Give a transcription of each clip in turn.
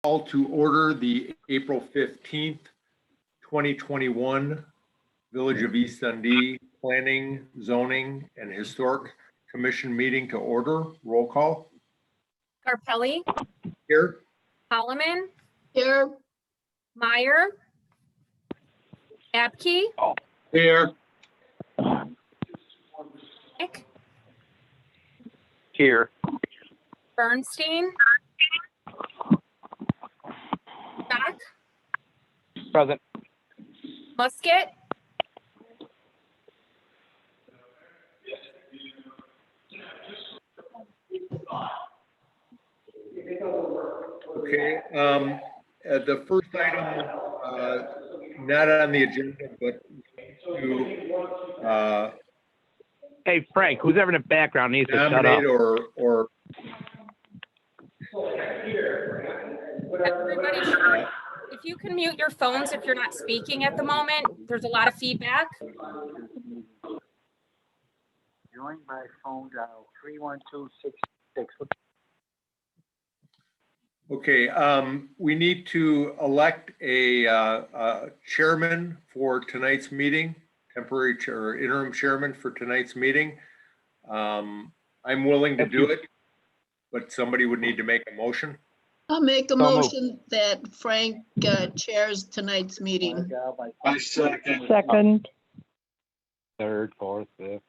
Call to order the April 15th, 2021 Village of East Dundee Planning, Zoning, and Historic Commission meeting to order. Roll call. Carpelli, Here. Holloman, Here. Meyer, Abke, Here. Nick, Here. Bernstein, Stock, Present. Musket, Okay. The first item, not on the agenda, but to Hey, Frank, who's ever in the background needs to shut up. nominate or everybody should, if you can mute your phones if you're not speaking at the moment, there's a lot of feedback. Join by phone dial 31266. Okay, we need to elect a chairman for tonight's meeting, temporary chair, or interim chairman for tonight's meeting. I'm willing to do it, but somebody would need to make a motion. I'll make a So moved. motion that Frank chairs tonight's meeting. I second. Second, Third, fourth, fifth.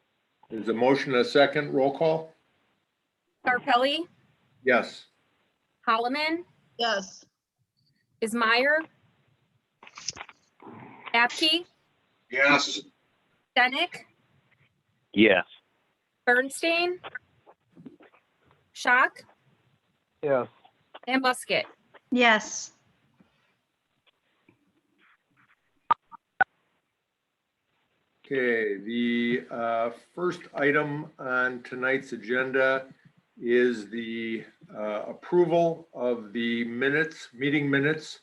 There's a motion, a second, roll call? Carpelli, Yes. Holloman, Yes. is Meyer, Abke, Yes. Stenick, Yes. Bernstein, Schock, Yes. and Musket. yes. Okay, the first item on tonight's agenda is the approval of the minutes, meeting minutes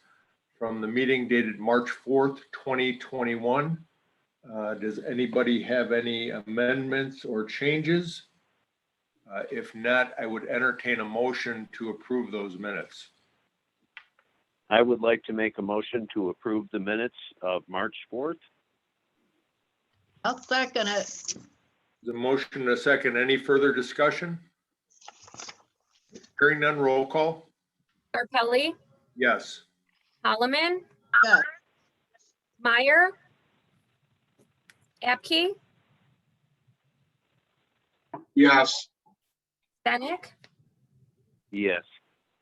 from the meeting dated March 4th, 2021. Does anybody have any amendments or changes? If not, I would entertain a motion to approve those minutes. I would like to make a motion to approve the minutes of March 4th. I'll second it. The motion and a second. Any further discussion? Hearing none, roll call. Carpelli, Yes. Holloman, Yes. Meyer, Abke, Yes. Stenick, Yes.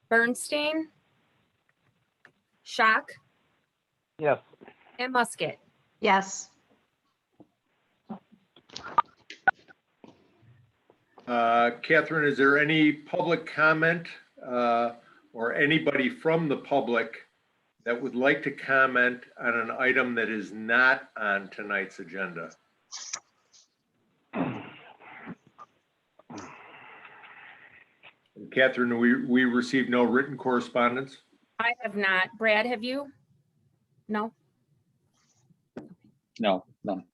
Bernstein, Schock, Yes. and Musket. Yes. Catherine, is there any public comment or anybody from the public that would like to comment on an item that is not on tonight's agenda? And Catherine, we received no written correspondence? I have not. Brad, have you? No? No, none.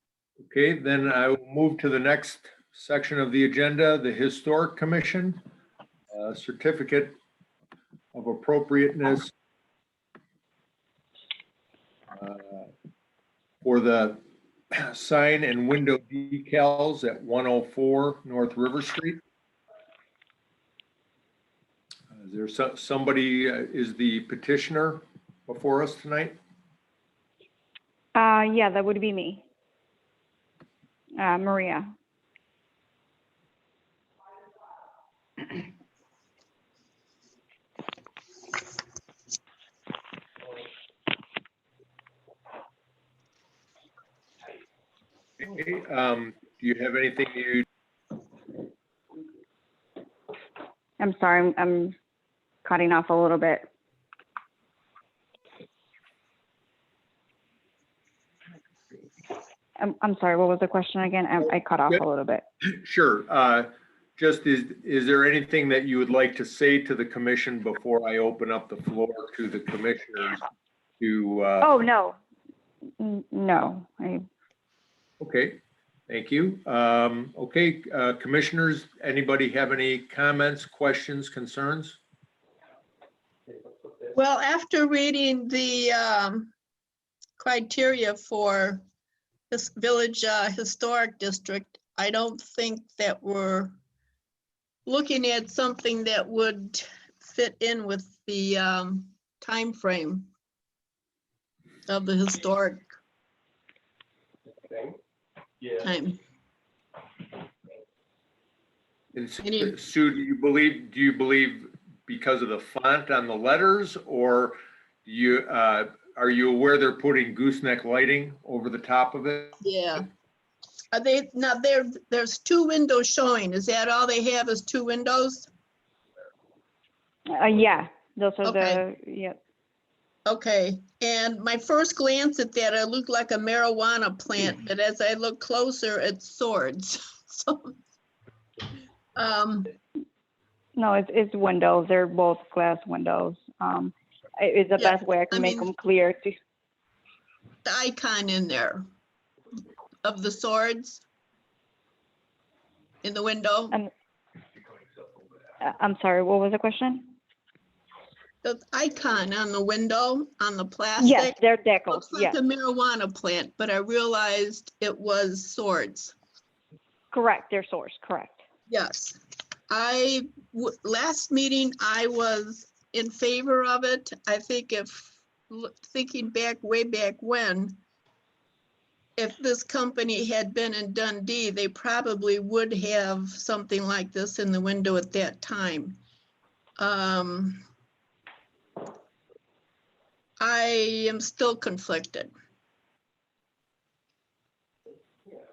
Okay, then I will move to the next section of the agenda, the Historic Commission, Certificate of Appropriateness for the sign and window decals at 104 North River Street. Is there somebody, is the petitioner before us tonight? Yeah, that would be me. Maria. Okay, do you have anything you? I'm sorry, I'm cutting off a little bit. I'm sorry, what was the question again? I cut off a little bit. Sure. Just is there anything that you would like to say to the commission before I open up the floor to the commissioners to? Oh, no. No, Okay, thank you. Okay, commissioners, anybody have any comments, questions, concerns? Well, after reading the criteria for this village historic district, I don't think that we're looking at something that would fit in with the time frame of the historic time. And Any- Sue, do you believe because of the font on the letters, or are you aware they're putting gooseneck lighting over the top of it? Yeah. Are they, now there's two windows showing. Is that all they have is two windows? Yeah, those are Okay. yeah. Okay, and my first glance at that, it looked like a marijuana plant, but as I look closer, it's swords. So, No, it's windows. They're both glass windows. It's the Yeah, best way I can I make mean- them clear to. the icon in there of the swords in the window, I'm sorry, what was the question? the icon on the window, on the Yes, plastic. they're decals, Looks like yes, a marijuana plant, but I realized it was swords. correct, they're sourced, correct. Yes, last meeting, I was in favor of it. I think thinking back, way back when, if this company had been in Dundee, they probably would have something like this in the window at that time. I am still conflicted.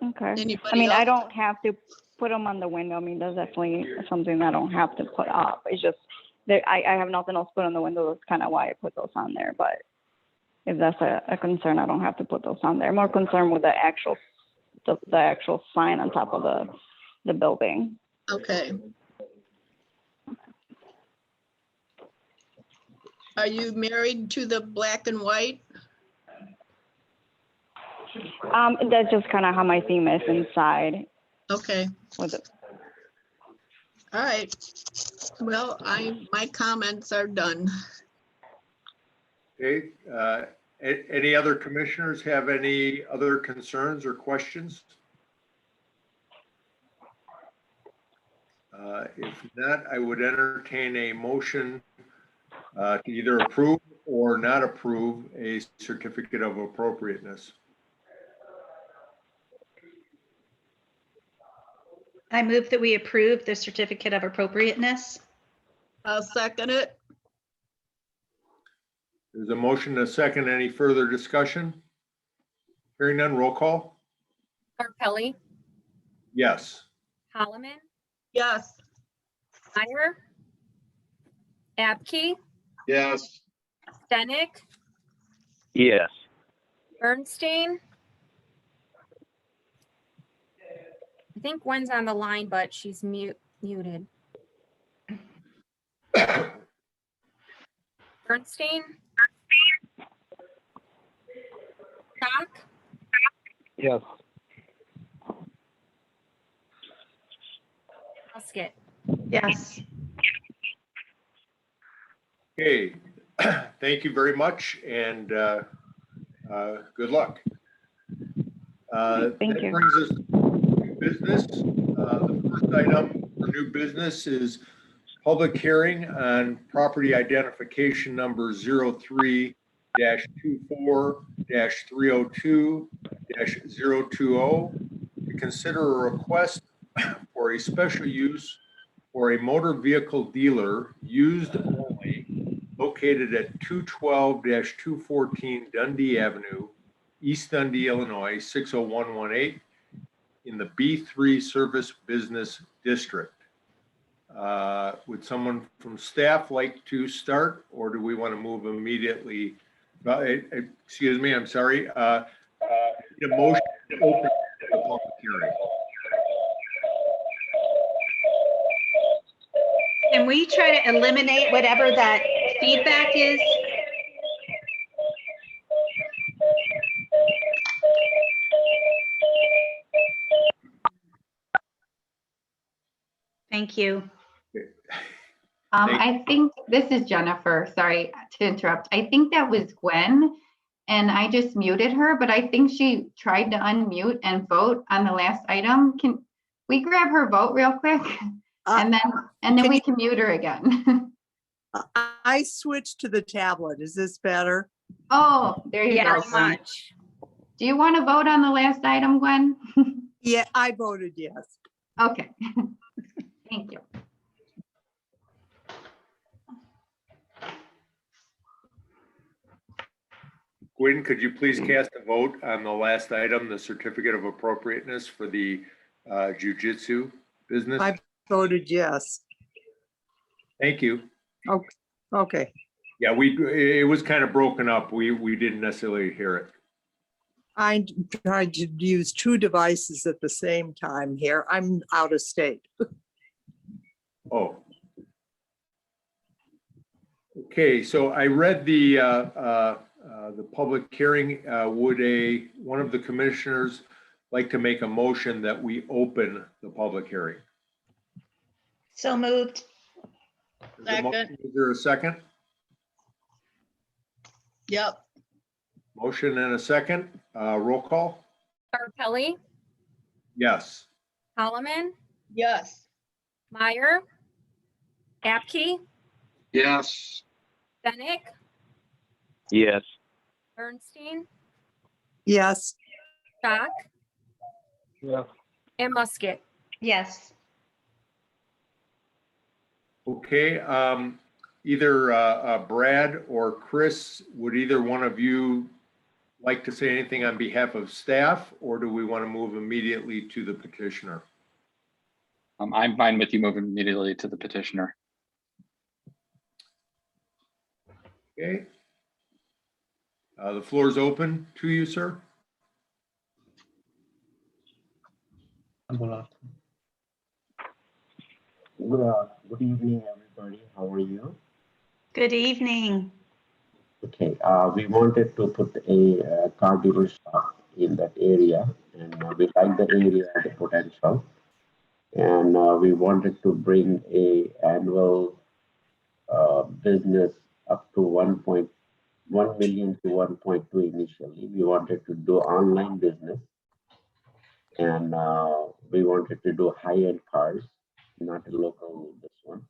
Okay. I Anybody mean, I else? don't have to put them on the window. I mean, that's definitely something I don't have to put up. It's just that I have nothing else to put on the window. That's kind of why I put those on there. But if that's a concern, I don't have to put those on there. More concerned with the actual sign on top of the building. Okay. Are you married to the black and white? That's just kind of how my theme is inside Okay, with it. all right. Well, my comments are done. Okay, any other commissioners have any other concerns or questions? If not, I would entertain a motion to either approve or not approve a certificate of appropriateness. I move that we approve the certificate of appropriateness. I'll second it. There's a motion and a second. Any further discussion? Hearing none, roll call? Scarpelli, Yes. Holloman, Yes, Meyer, Abkey, Yes. Stenick, Yes. Bernstein. I think Gwen's on the line, but she's muted. Bernstein? Stock? Yes. Musket? Yes. Okay, thank you very much and good luck. Thank That you. brings us to new business. The first item for new business is public hearing on property identification number 03-24-302-020 to consider a request for a special use for a motor vehicle dealer used only located at 212-214 Dundee Avenue, East Dundee, Illinois, 60118 in the B3 Service Business District. Would someone from staff like to start, or do we want to move immediately? Excuse me, I'm sorry. Need a motion to open the public hearing. Can we try to eliminate whatever that feedback is? Thank you. Okay. I think this is Jennifer. Sorry to interrupt. I think that was Gwen, and I just muted her, but I think she tried to unmute and vote on the last item. Can we grab her vote real quick? And then we can mute her again. I switched to the tablet. Is this better? Oh, there you go. Very Gwen. much. Do you want to vote on the last item, Gwen? Yeah, I voted yes. Okay. Thank you. Gwen, could you please cast a vote on the last item, the certificate of appropriateness for the jujitsu business? I voted yes. Thank you. Okay. Yeah, it was kind of broken up. We didn't necessarily hear it. I tried to use two devices at the same time here. I'm out of state. Oh. Okay, so I read the public hearing. Would one of the commissioners like to make a motion that we open the public hearing? So moved. Is there a second? Yep. Motion and a second. Roll call? Scarpelli, Yes. Holloman, Yes. Meyer, Apke, Yes. Benick, Yes. Bernstein, Yes. Stock, Yes. and Musket. Yes. Okay, either Brad or Chris, would either one of you like to say anything on behalf of staff, or do we want to move immediately to the petitioner? I'm fine with you moving immediately to the petitioner. Okay. The floor is open to you, sir. Good evening, everybody. How are you? Good evening. Okay, we wanted to put a car dealer shop in that area, and we like the area, the potential, and we wanted to bring a annual business up to 1.1 million to 1.2 initially. We wanted to do online business, and we wanted to do high-end cars, not a local this one.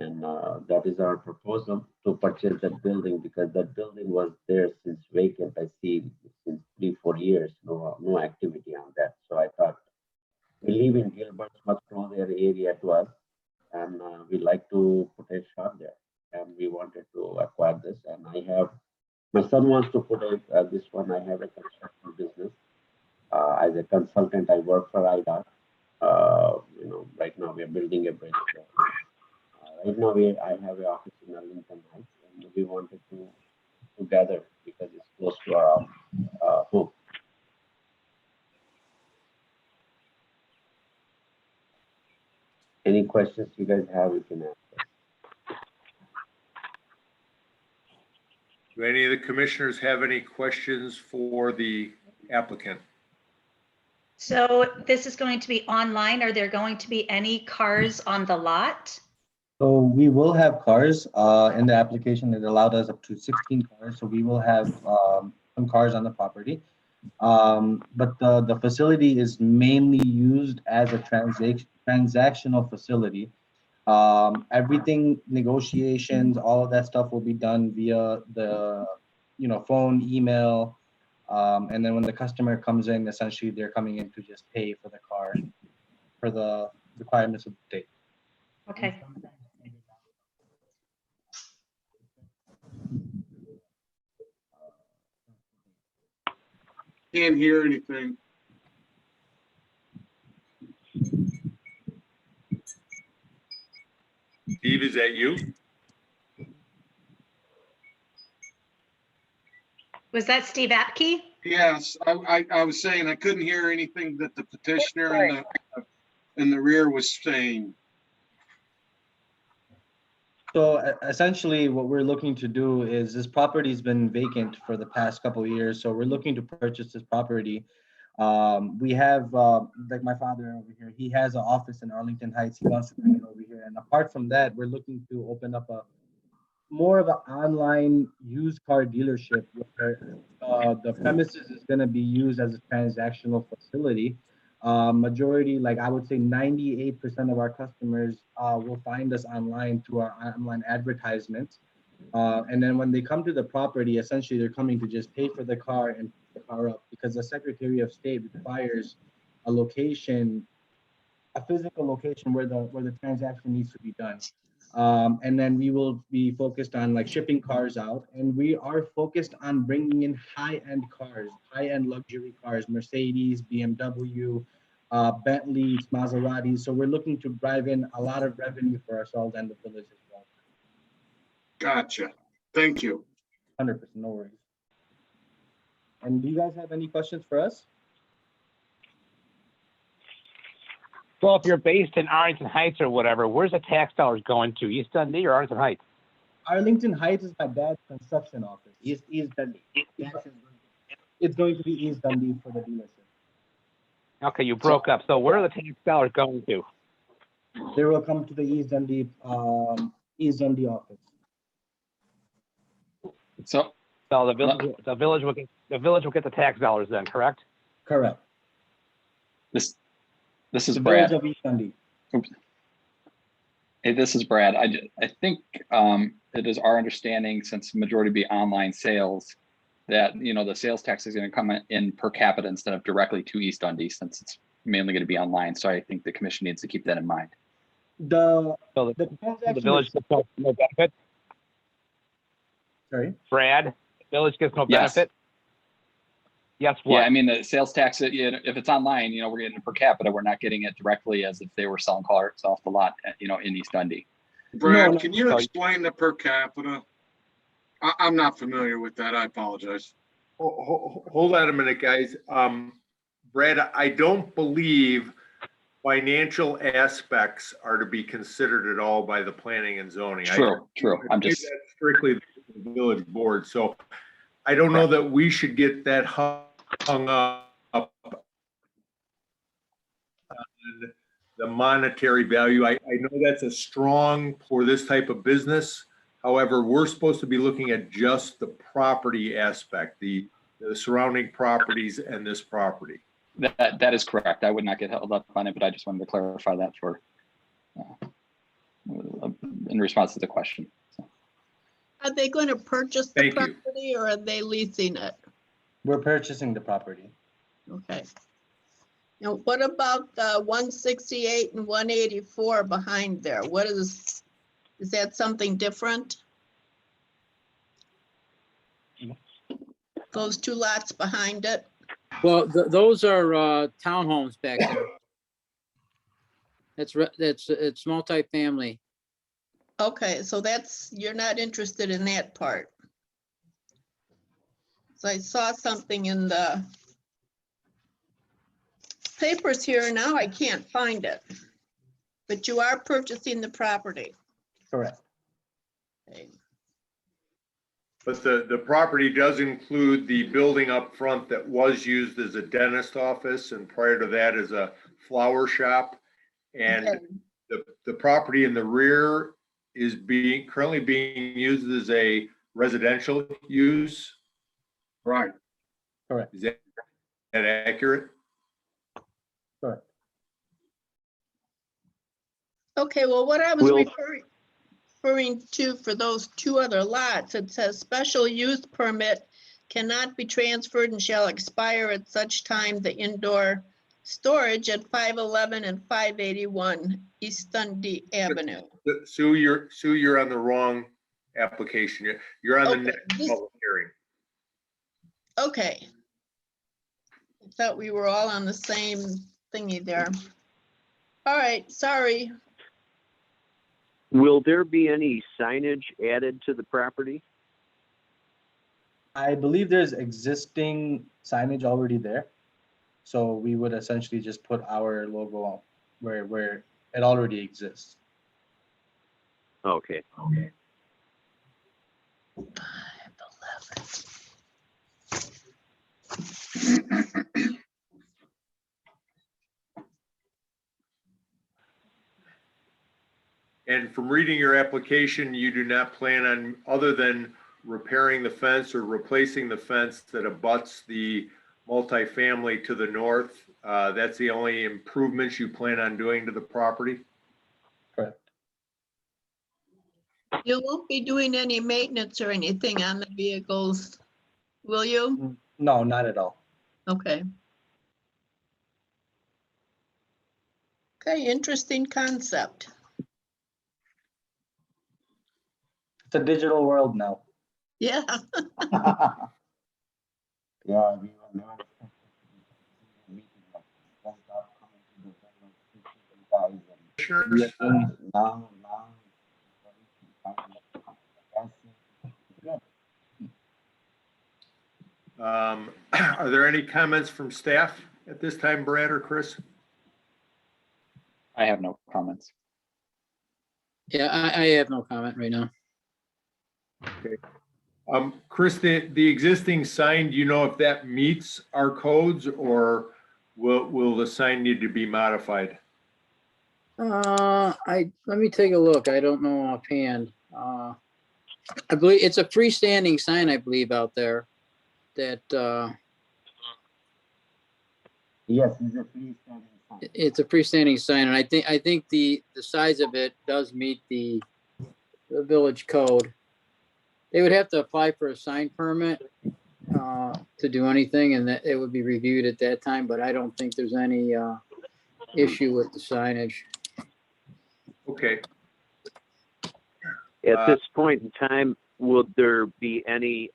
And that is our proposal to purchase that building, because that building was there since vacant. I see since 3-4 years, no activity on that. So I thought, we live in Gilbert, much closer area to us, and we like to put a shop there. And we wanted to acquire this. And my son wants to put this one. I have a construction business. As a consultant, I work for IDOT. Right now we are building a bridge. Right now I have an office in Arlington Heights, and we wanted to gather because it's close to our home. Any questions you guys have, you can ask. Do any of the commissioners have any questions for the applicant? So this is going to be online. Are there going to be any cars on the lot? So we will have cars in the application. It allowed us up to 16 cars. So we will have some cars on the property. But the facility is mainly used as a transactional facility. Everything, negotiations, all of that stuff will be done via the phone, email, and then when the customer comes in, essentially they're coming in to just pay for the car for the requirements of the state. Okay. Can't hear anything. Steve, is that you? Was that Steve Apke? Yes, I was saying I couldn't hear anything that the petitioner in the rear was saying. So essentially what we're looking to do is, this property's been vacant for the past couple of years. So we're looking to purchase this property. We have, like my father over here, he has an office in Arlington Heights. He wants to bring it over here. And apart from that, we're looking to open up more of an online used car dealership where the premises is going to be used as a transactional facility. Majority, like I would say 98% of our customers will find us online through our online advertisements. And then when they come to the property, essentially they're coming to just pay for the car and pick the car up because the Secretary of State requires a location, a physical location where the transaction needs to be done. And then we will be focused on like shipping cars out, and we are focused on bringing in high-end cars, high-end luxury cars, Mercedes, BMW, Bentleys, Maseratis. So we're looking to drive in a lot of revenue for ourselves and the village as well. Gotcha. Thank you. 100%, no worries. And do you guys have any questions for us? Well, if you're based in Arlington Heights or whatever, where's the tax dollars going to? East Dundee or Arlington Heights? Arlington Heights is my dad's construction office. East Dundee. It's going to be East Dundee for the dealership. Okay, you broke up. So where are the tax dollars going to? They will come to the East Dundee office. So So the village will get the tax dollars then, correct? Correct. this is The Brad. village of East Dundee. Oops. Hey, this is Brad. I think it is our understanding, since majority be online sales, that the sales tax is going to come in per capita instead of directly to East Dundee, since it's mainly going to be online. So I think the commission needs to keep that in mind. The The village gets no benefit. Sorry, Brad, the village gets no Yes. benefit. Yes, what? Yeah, I mean, the sales tax, if it's online, we're getting it per capita. We're not getting it directly as if they were selling cars off the lot, in East Dundee. Brad, No. can you explain the per capita? I'm not familiar with that. I apologize. Hold on a minute, guys. Brad, I don't believe financial aspects are to be considered at all by the planning and zoning. True. I believe that's strictly the village board. So I don't know that we should get that hung up on the monetary value. I know that's a strong for this type of business. However, we're supposed to be looking at just the property aspect, the surrounding properties and this property. That is correct. I would not get held up on it, but I just wanted to clarify that for in response to the question. So. Are they going to purchase the Thank you. property or are they leasing it? we're purchasing the property. Okay. Now, what about 168 and 184 behind there? Is that something different? Those two lots behind it? Well, those are townhomes back there. It's multifamily. Okay, so you're not interested in that part. So I saw something in the papers here, now I can't find it. But you are purchasing the property. Correct. Okay. But the property does include the building up front that was used as a dentist office, and prior to that as a flower shop. And Okay. the property in the rear is currently being used as a residential use. Right. Correct. Is that accurate? Correct. Okay, well, what I was Will- referring to for those two other lots, it says special use permit cannot be transferred and shall expire at such time the indoor storage at 511 and 581 East Dundee Avenue. Sue, you're on the wrong application. You're on the Okay, next this- public hearing. Okay. I thought we were all on the same thingy there. All right, sorry. Will there be any signage added to the property? I believe there's existing signage already there. So we would essentially just put our logo where it already exists. Okay. And from reading your application, you do not plan on, other than repairing the fence or replacing the fence that abuts the multifamily to the north, that's the only improvements you plan on doing to the property? Correct. You won't be doing any maintenance or anything on the vehicles, will you? No, not at all. Okay. Okay, interesting concept. It's a digital world now. Yeah. Yeah, we were never expected to be meeting like this. Just got coming to the guys and Commissioners, now, are there any comments from staff at this time, Brad or Chris? I have no comments. Yeah, I have no comment right now. Okay. Chris, the existing sign, do you know if that meets our codes, or will the sign need to be modified? Let me take a look. I don't know offhand. I believe it's a freestanding sign, I believe, out there that, yes, it's a freestanding sign. it's a freestanding sign, and I think the size of it does meet the village code. They would have to apply for a sign permit to do anything, and that it would be reviewed at that time, but I don't think there's any issue with the signage. Okay. At this point in time, will there be any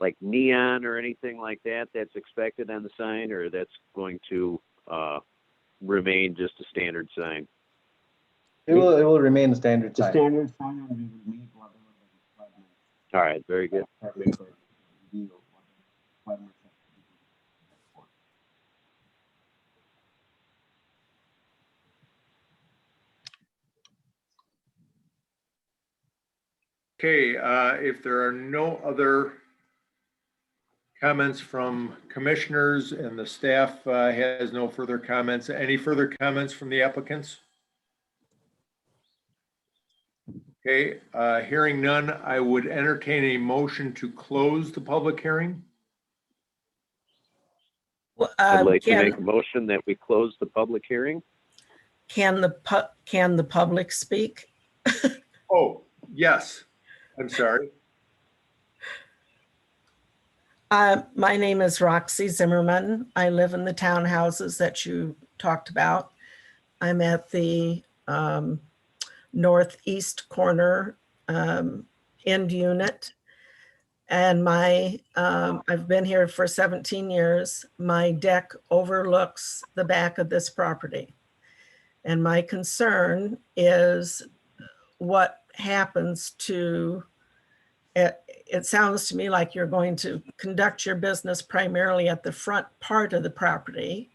like neon or anything like that that's expected on the sign, or that's going to remain just a standard sign? It will remain a standard The sign. standard sign, and we will meet whatever the requirements. All right, very good. Okay, if there are no other comments from commissioners and the staff has no further comments, any further comments from the applicants? Okay, hearing none, I would entertain a motion to close the public hearing. Well, I'd like to can- make a motion that we close the public hearing. Can the public speak? Oh, yes, I'm sorry. My name is Roxy Zimmerman. I live in the townhouses that you talked about. I'm at the northeast corner end unit. And I've been here for 17 years. My deck overlooks the back of this property. And my concern is what happens to it. It sounds to me like you're going to conduct your business primarily at the front part of the property,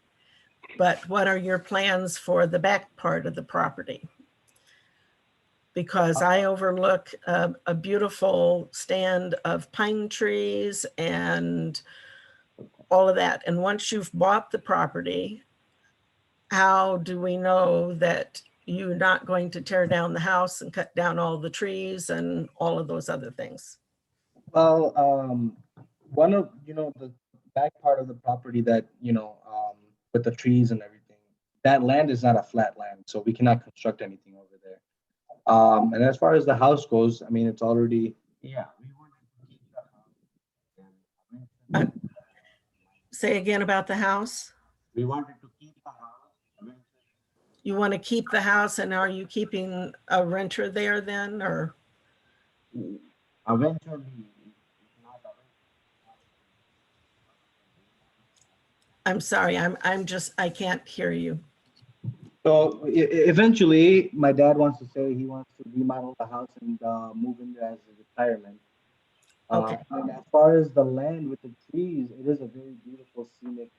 but what are your plans for the back part of the property? Because I overlook a beautiful stand of pine trees and all of that. And once you've bought the property, how do we know that you're not going to tear down the house and cut down all the trees and all of those other things? Well, one of, the back part of the property that, with the trees and everything, that land is not a flat land, so we cannot construct anything over there. And as far as the house goes, I mean, it's already. Yeah, we wanted to keep the house. Say again about the house. We wanted to keep the house. You want to keep the house, and are you keeping a renter there then, or? Eventually, it's not I'm sorry, I can't hear you. So eventually, my dad wants to say he wants to remodel the house and move in there as a retirement. Okay. And as far as the land with the trees, it is a very beautiful scenic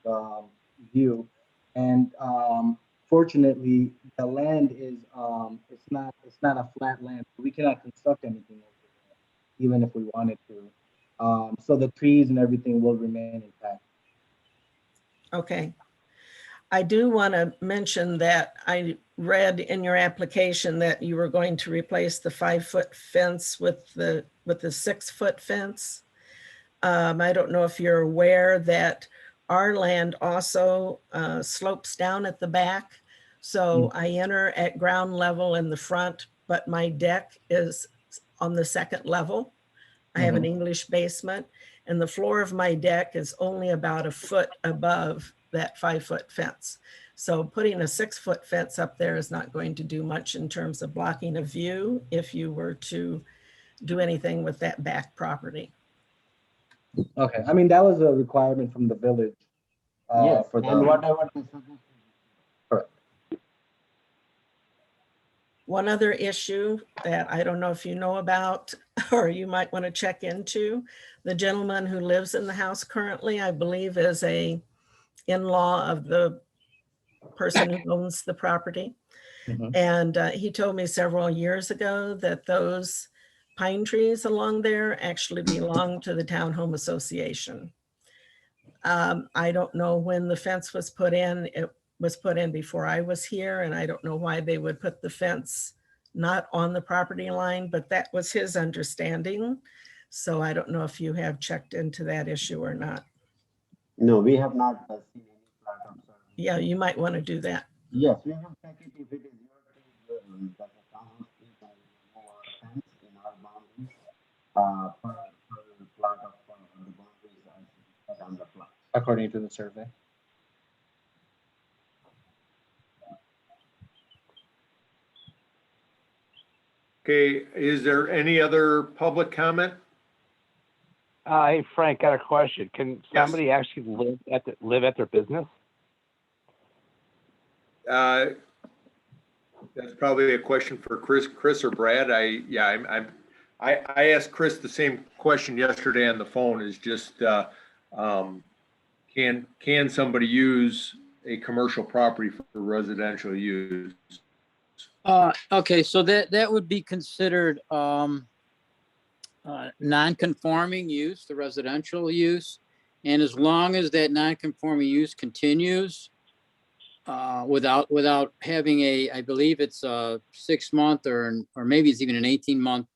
view. And fortunately, the land is it's not a flat land. We cannot construct anything over there, even if we wanted to. So the trees and everything will remain intact. Okay. I do want to mention that I read in your application that you were going to replace the 5-foot fence with the 6-foot fence. I don't know if you're aware that our land also slopes down at the back. So I enter at ground level in the front, but my deck is on the second level. I have an English basement, and the floor of my deck is only about a foot above that 5-foot fence. So putting a 6-foot fence up there is not going to do much in terms of blocking a view if you were to do anything with that back property. Okay, I mean, that was a requirement from the village. Yes, For the. and whatever the suggestion. Correct. One other issue that I don't know if you know about, or you might want to check into, the gentleman who lives in the house currently, I believe is a in-law of the person who owns the property. And he told me several years ago that those pine trees along there actually belong to the Townhome Association. I don't know when the fence was put in. It was put in before I was here, and I don't know why they would put the fence not on the property line, but that was his understanding. So I don't know if you have checked into that issue or not. No, we have not seen any plat of survey. Yeah, you might want to do that. Yes, we will check it if it is your tree, that the townhouse tree can remove our fence in our boundaries, per the plot of the boundaries as set on the plot. According to the survey. Okay, is there any other public comment? Hey, Frank, got a question. Can Yes. somebody actually live at their business? That's probably a question for Chris or Brad. I asked Chris the same question yesterday on the phone, is just, can somebody use a commercial property for residential use? Okay, so that would be considered non-conforming use, the residential use. And as long as that non-conforming use continues, without having I believe it's a 6-month or maybe it's even an 18-month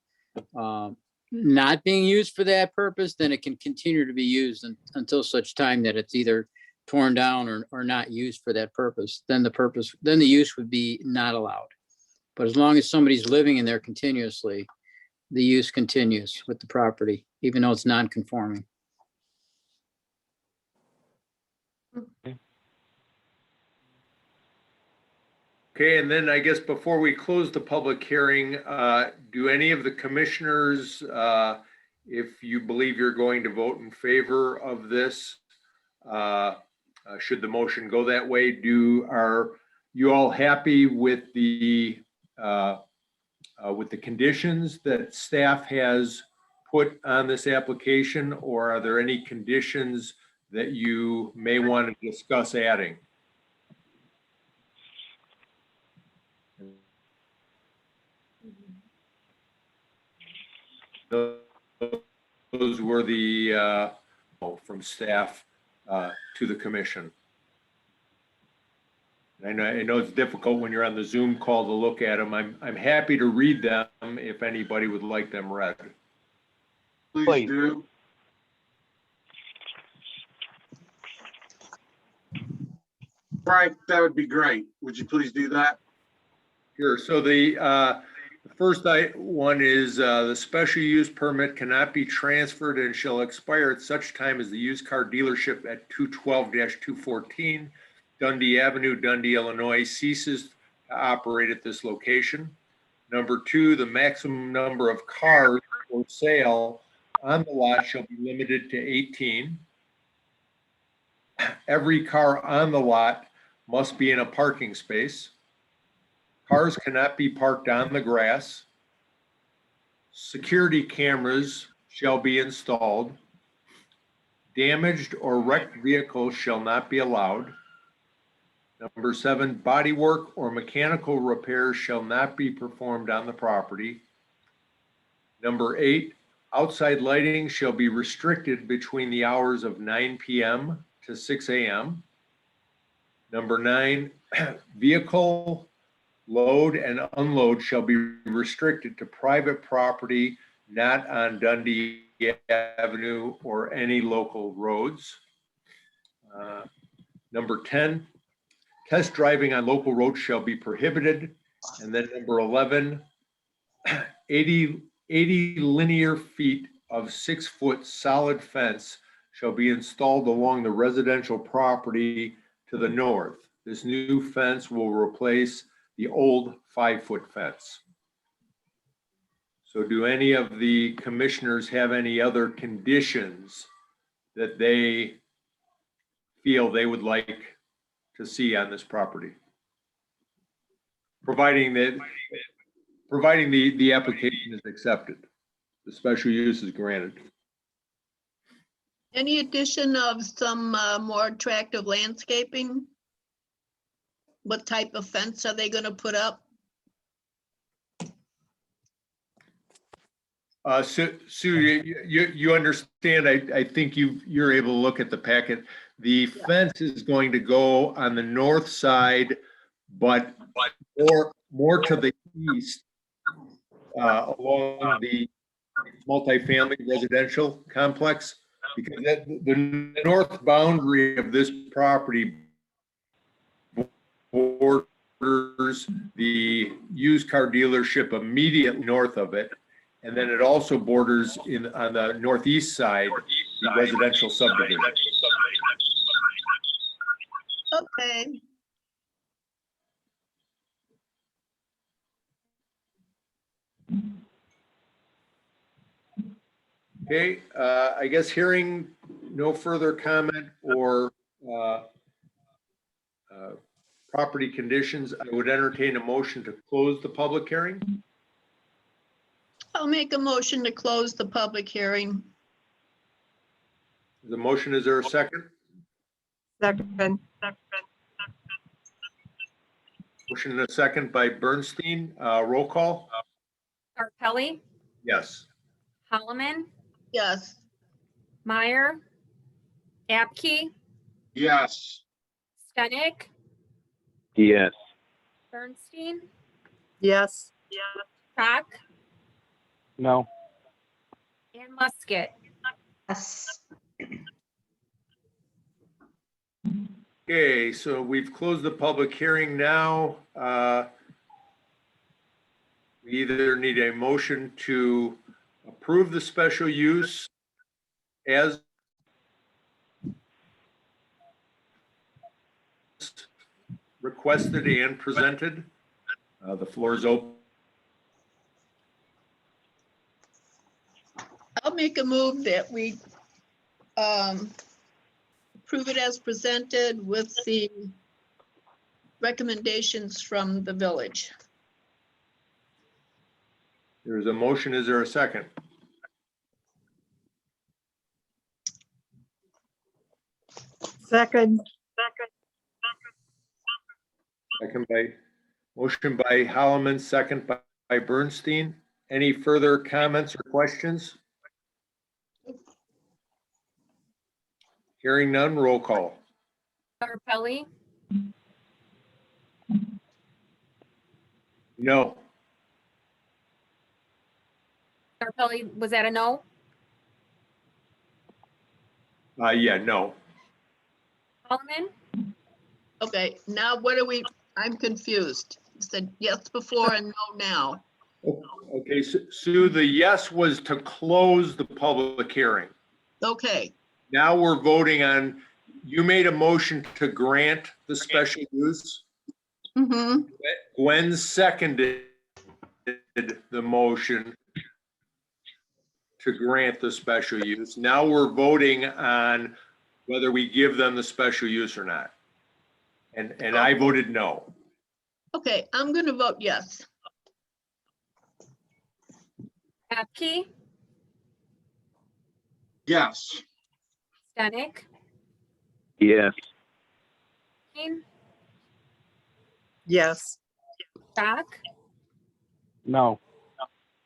not being used for that purpose, then it can continue to be used until such time that it's either torn down or not used for that purpose. Then the use would be not allowed. But as long as somebody's living in there continuously, the use continues with the property, even though it's non-conforming. Okay, and then I guess before we close the public hearing, do any of the commissioners, if you believe you're going to vote in favor of this, should the motion go that way, are you all happy with the conditions that staff has put on this application, or are there any conditions that you may want to discuss adding? Those were the from staff to the commission. I know it's difficult when you're on the Zoom call to look at them. I'm happy to read them if anybody would like them read. Please do. Frank, that would be great. Would you please do that? Sure. So the first one is the special use permit cannot be transferred and shall expire at such time as the used car dealership at 212-214 Dundee Avenue, Dundee, Illinois ceases to operate at this location. Number 2, the maximum number of cars for sale on the lot shall be limited to 18. Every car on the lot must be in a parking space. Cars cannot be parked on the grass. Security cameras shall be installed. Damaged or wrecked vehicles shall not be allowed. Number 7, bodywork or mechanical repairs shall not be performed on the property. Number 8, outside lighting shall be restricted between the hours of 9 p.m. to 6 a.m. Number 9, vehicle load and unload shall be restricted to private property not on Dundee Avenue or any local roads. Number 10, test driving on local roads shall be prohibited. And then number 11, 80 linear feet of 6-foot solid fence shall be installed along the residential property to the north. This new fence will replace the old 5-foot fence. So do any of the commissioners have any other conditions that they feel they would like to see on this property? Providing the application is accepted, the special use is granted. Any addition of some more attractive landscaping? What type of fence are they gonna put up? Sue, you understand, I think you're able to look at the packet. The fence is going to go on the north side, but more to the east, along the multifamily residential complex, because the north boundary of this property borders the used car dealership immediately north of it. And then it also borders on the northeast side, the residential subdivision. Okay. Okay, I guess hearing no further comment or property conditions, I would entertain a motion to close the public hearing. I'll make a motion to close the public hearing. The motion, is there a second? Second. Motion and a second by Bernstein. Roll call? Scarpelli, Yes. Holloman, Yes. Meyer, Apke, Yes. Stenick, Yes. Bernstein, Yes. Cock, No. and Musket. Yes. Okay, so we've closed the public hearing now. We either need a motion to approve the special use as requested and presented. The floor is open. I'll make a move that we approve it as presented with the recommendations from the village. There is a motion. Is there a second? Second. Motion by Holloman, second by Bernstein. Any further comments or questions? Hearing none, roll call. Scarpelli, No. Scarpelli, was that a no? Yeah, no. Holloman, Okay, now what are we, I'm confused. You said yes before and no now. Okay, Sue, the yes was to close the public hearing. Okay, Now we're voting on, you made a motion to grant the special use. mm-hmm, Gwen seconded the motion to grant the special use. Now we're voting on whether we give them the special use or not. And I voted no. okay, I'm gonna vote yes. Apke, Yes. Stenick, Yes. Yes. Cock, No.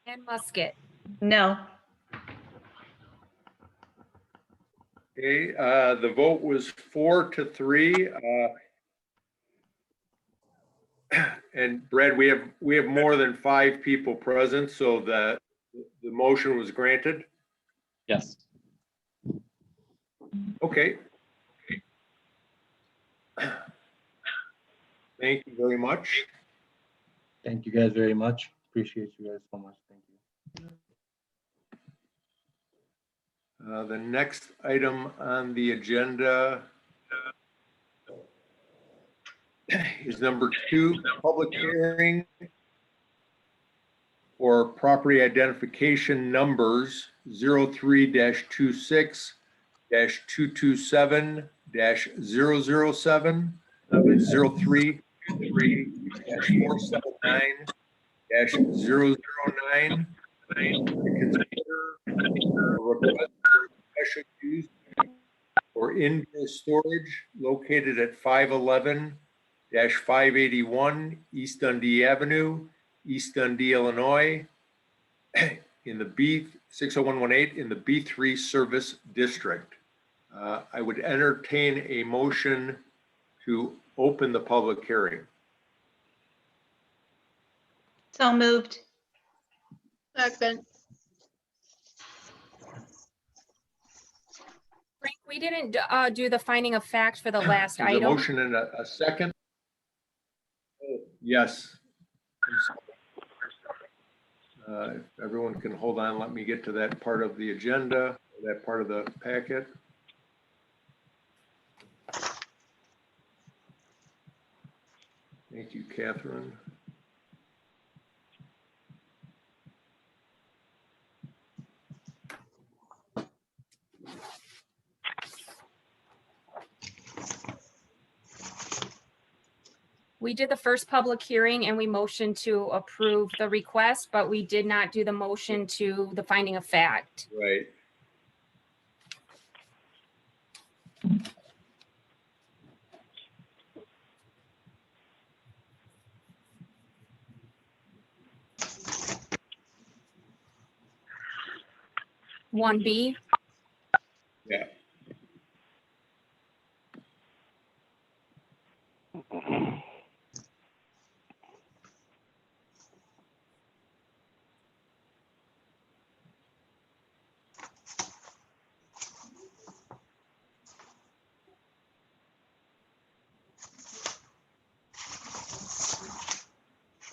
and Musket. No. Okay, the vote was 4-3. And Brad, we have more than 5 people present, so the motion was granted. Yes. Okay. Thank you very much. Thank you guys very much. Appreciate you guys so much. Thank you. The next item on the agenda is number 2, public hearing for property identification numbers 03-26-227-007 and 03-479-009 to consider a request for special use for indoor storage located at 511-581 East Dundee Avenue, East Dundee, Illinois, in the 60118 in the B3 Service District. I would entertain a motion to open the public hearing. So moved. Second, Frank, we didn't do the finding of fact for the last There's a item. motion and a second. Yes. If everyone can hold on, let me get to that part of the agenda, that part of the packet. Thank you, Catherine. We did the first public hearing and we motioned to approve the request, but we did not do the motion to the finding of fact. Right. One B. Yeah.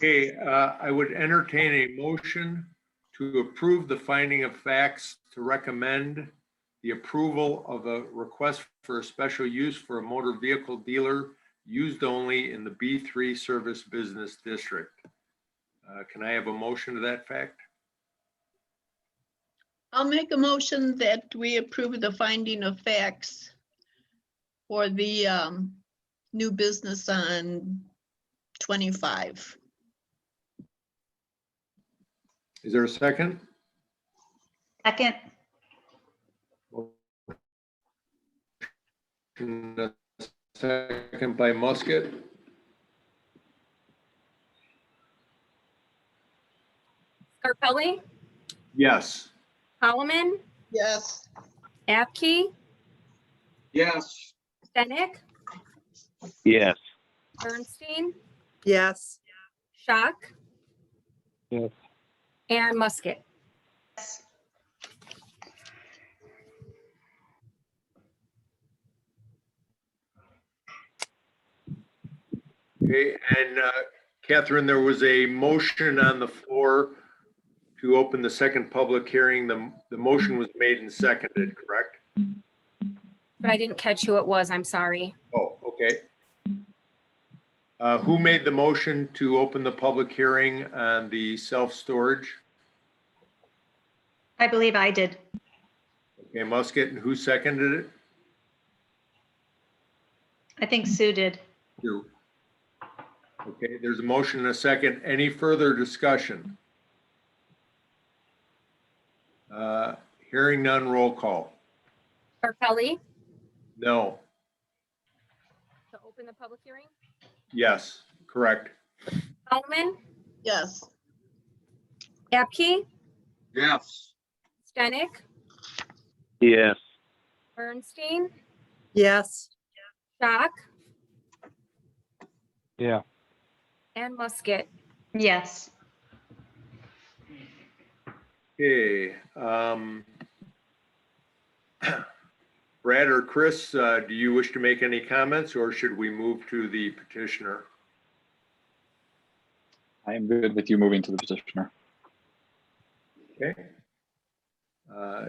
Okay, I would entertain a motion to approve the finding of facts to recommend the approval of a request for a special use for a motor vehicle dealer used only in the B3 Service Business District. Can I have a motion to that fact? I'll make a motion that we approve the finding of facts for the new business on 25. Is there a second? Second. Second by Musket. Scarpelli, Yes. Holloman, Yes. Apke, Yes. Stenick, Yes. Bernstein, Yes. Schock, Yes. and Musket. Okay, and Catherine, there was a motion on the floor to open the second public hearing. The motion was made and seconded, correct? But I didn't catch who it was. I'm sorry. Oh, okay. Who made the motion to open the public hearing on the self-storage? I believe I did. Okay, Musket, and who seconded it? I think Sue did. You. Okay, there's a motion and a second. Any further discussion? Hearing none, roll call. Scarpelli, No. to open the public hearing. Yes, correct. Holloman, Yes. Apke, Yes. Stenick, Yes. Bernstein, Yes. Schock, Yeah. And Musket. Yes. Okay. Brad or Chris, do you wish to make any comments, or should we move to the petitioner? I am good with you moving to the petitioner. Okay.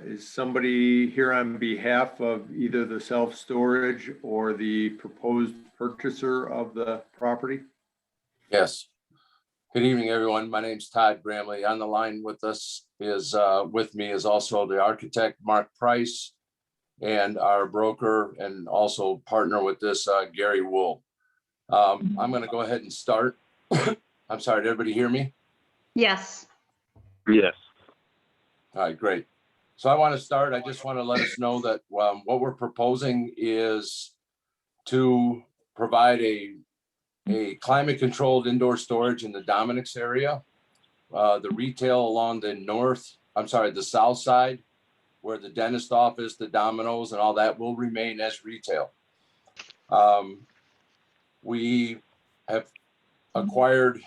Is somebody here on behalf of either the self-storage or the proposed purchaser of the property? Yes. Good evening, everyone. My name's Todd Bramley. On the line with us is, with me is also the architect, Mark Price, and our broker and also partner with this, Gary Wool. I'm going to go ahead and start. I'm sorry, did everybody hear me? Yes. Yes. All right, great. So I want to start. I just want to let us know that what we're proposing is to provide a climate controlled indoor storage in the Dominic's area. The retail along the south side, where the dentist office, the Domino's and all that will remain as retail. We have acquired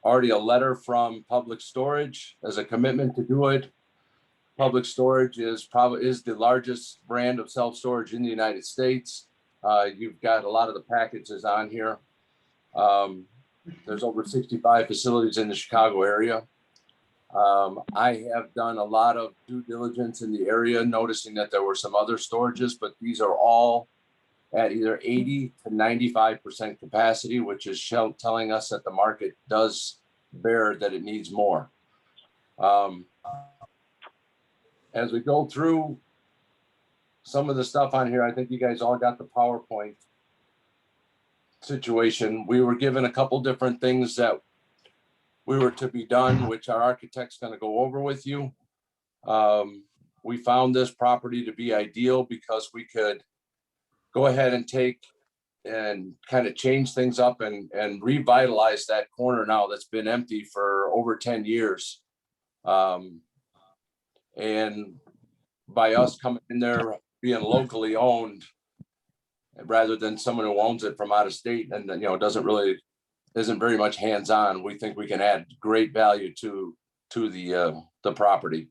already a letter from Public Storage as a commitment to do it. Public Storage is the largest brand of self-storage in the United States. You've got a lot of the packages on here. There's over 65 facilities in the Chicago area. I have done a lot of due diligence in the area, noticing that there were some other storages, but these are all at either 80 to 95% capacity, which is telling us that the market does bear that it needs more. As we go through some of the stuff on here, I think you guys all got the PowerPoint situation. We were given a couple different things that we were to be done, which our architect's going to go over with you. We found this property to be ideal because we could go ahead and take and kind of change things up and revitalize that corner now that's been empty for over 10 years. And by us coming in there, being locally owned, rather than someone who owns it from out of state and isn't very much hands-on, we think we can add great value to the property.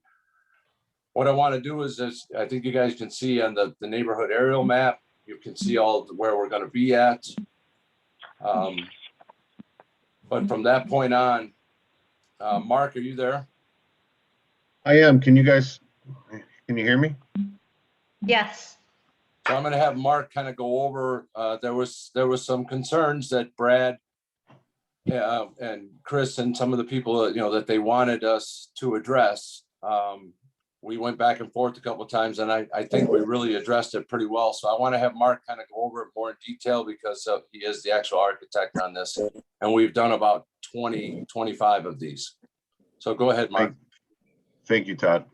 What I want to do is I think you guys can see on the neighborhood aerial map, you can see all where we're going to be at. But from that point on, Mark, are you there? I am. Can you hear me? Yes. So I'm going to have Mark kind of go over, there was some concerns that Brad and Chris and some of the people, that they wanted us to address. We went back and forth a couple of times, and I think we really addressed it pretty well. So I want to have Mark kind of go over it more in detail because he is the actual architect on this. And we've done about 25 of these. So go ahead, Mark. Thank you, Todd.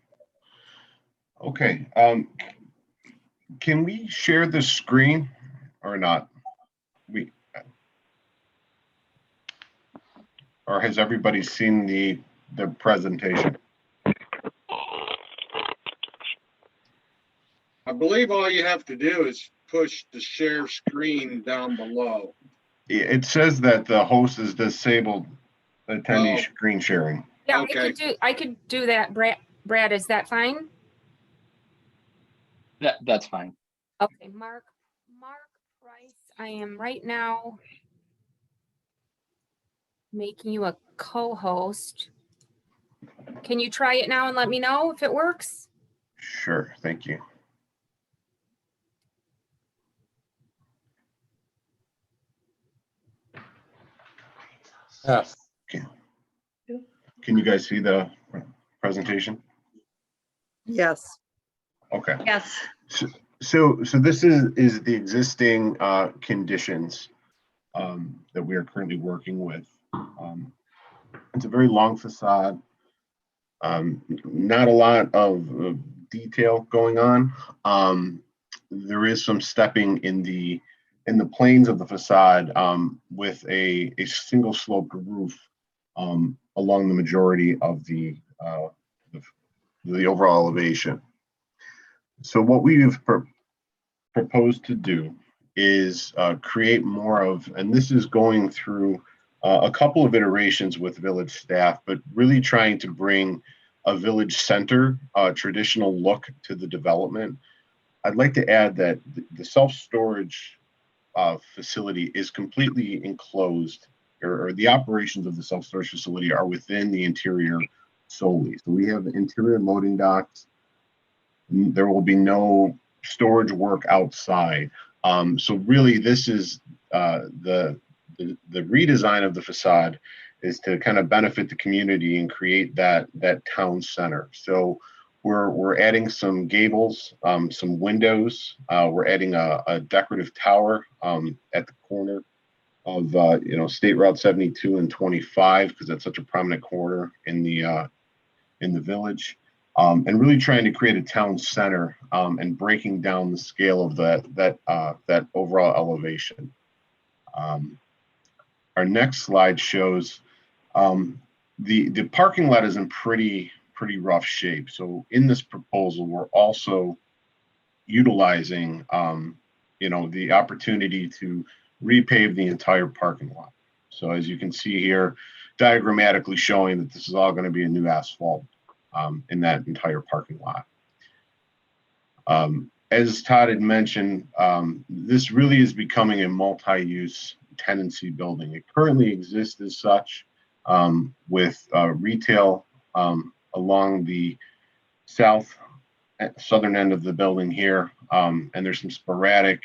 Okay. Can we share the screen or not? Or has everybody seen the presentation? I believe all you have to do is push the share screen down below. It says that the host is disabled attendee screen sharing. Yeah, Okay. I could do that. Brad, is that fine? That's fine. Okay, Mark Price, I am right now making you a co-host. Can you try it now and let me know if it works? Sure, thank you. Yeah. Can you guys see the presentation? Yes. Okay. Yes. So this is the existing conditions that we are currently working with. It's a very long facade. Not a lot of detail going on. There is some stepping in the planes of the facade with a single sloped roof along the majority of the overall elevation. So what we have proposed to do is create more of, and this is going through a couple of iterations with village staff, but really trying to bring a village center, traditional look to the development. I'd like to add that the self-storage facility is completely enclosed, or the operations of the self-storage facility are within the interior solely. So we have interior loading docks. There will be no storage work outside. So really, this is the redesign of the facade is to kind of benefit the community and create that town center. So we're adding some gables, some windows. We're adding a decorative tower at the corner of State Route 72 and 25, because that's such a prominent corner in the village. And really trying to create a town center and breaking down the scale of that overall elevation. Our next slide shows the parking lot is in pretty rough shape. So in this proposal, we're also utilizing the opportunity to repave the entire parking lot. So as you can see here, diagrammatically showing that this is all going to be a new asphalt in that entire parking lot. As Todd had mentioned, this really is becoming a multi-use tenancy building. It currently exists as such with retail along the southern end of the building here, and there's some sporadic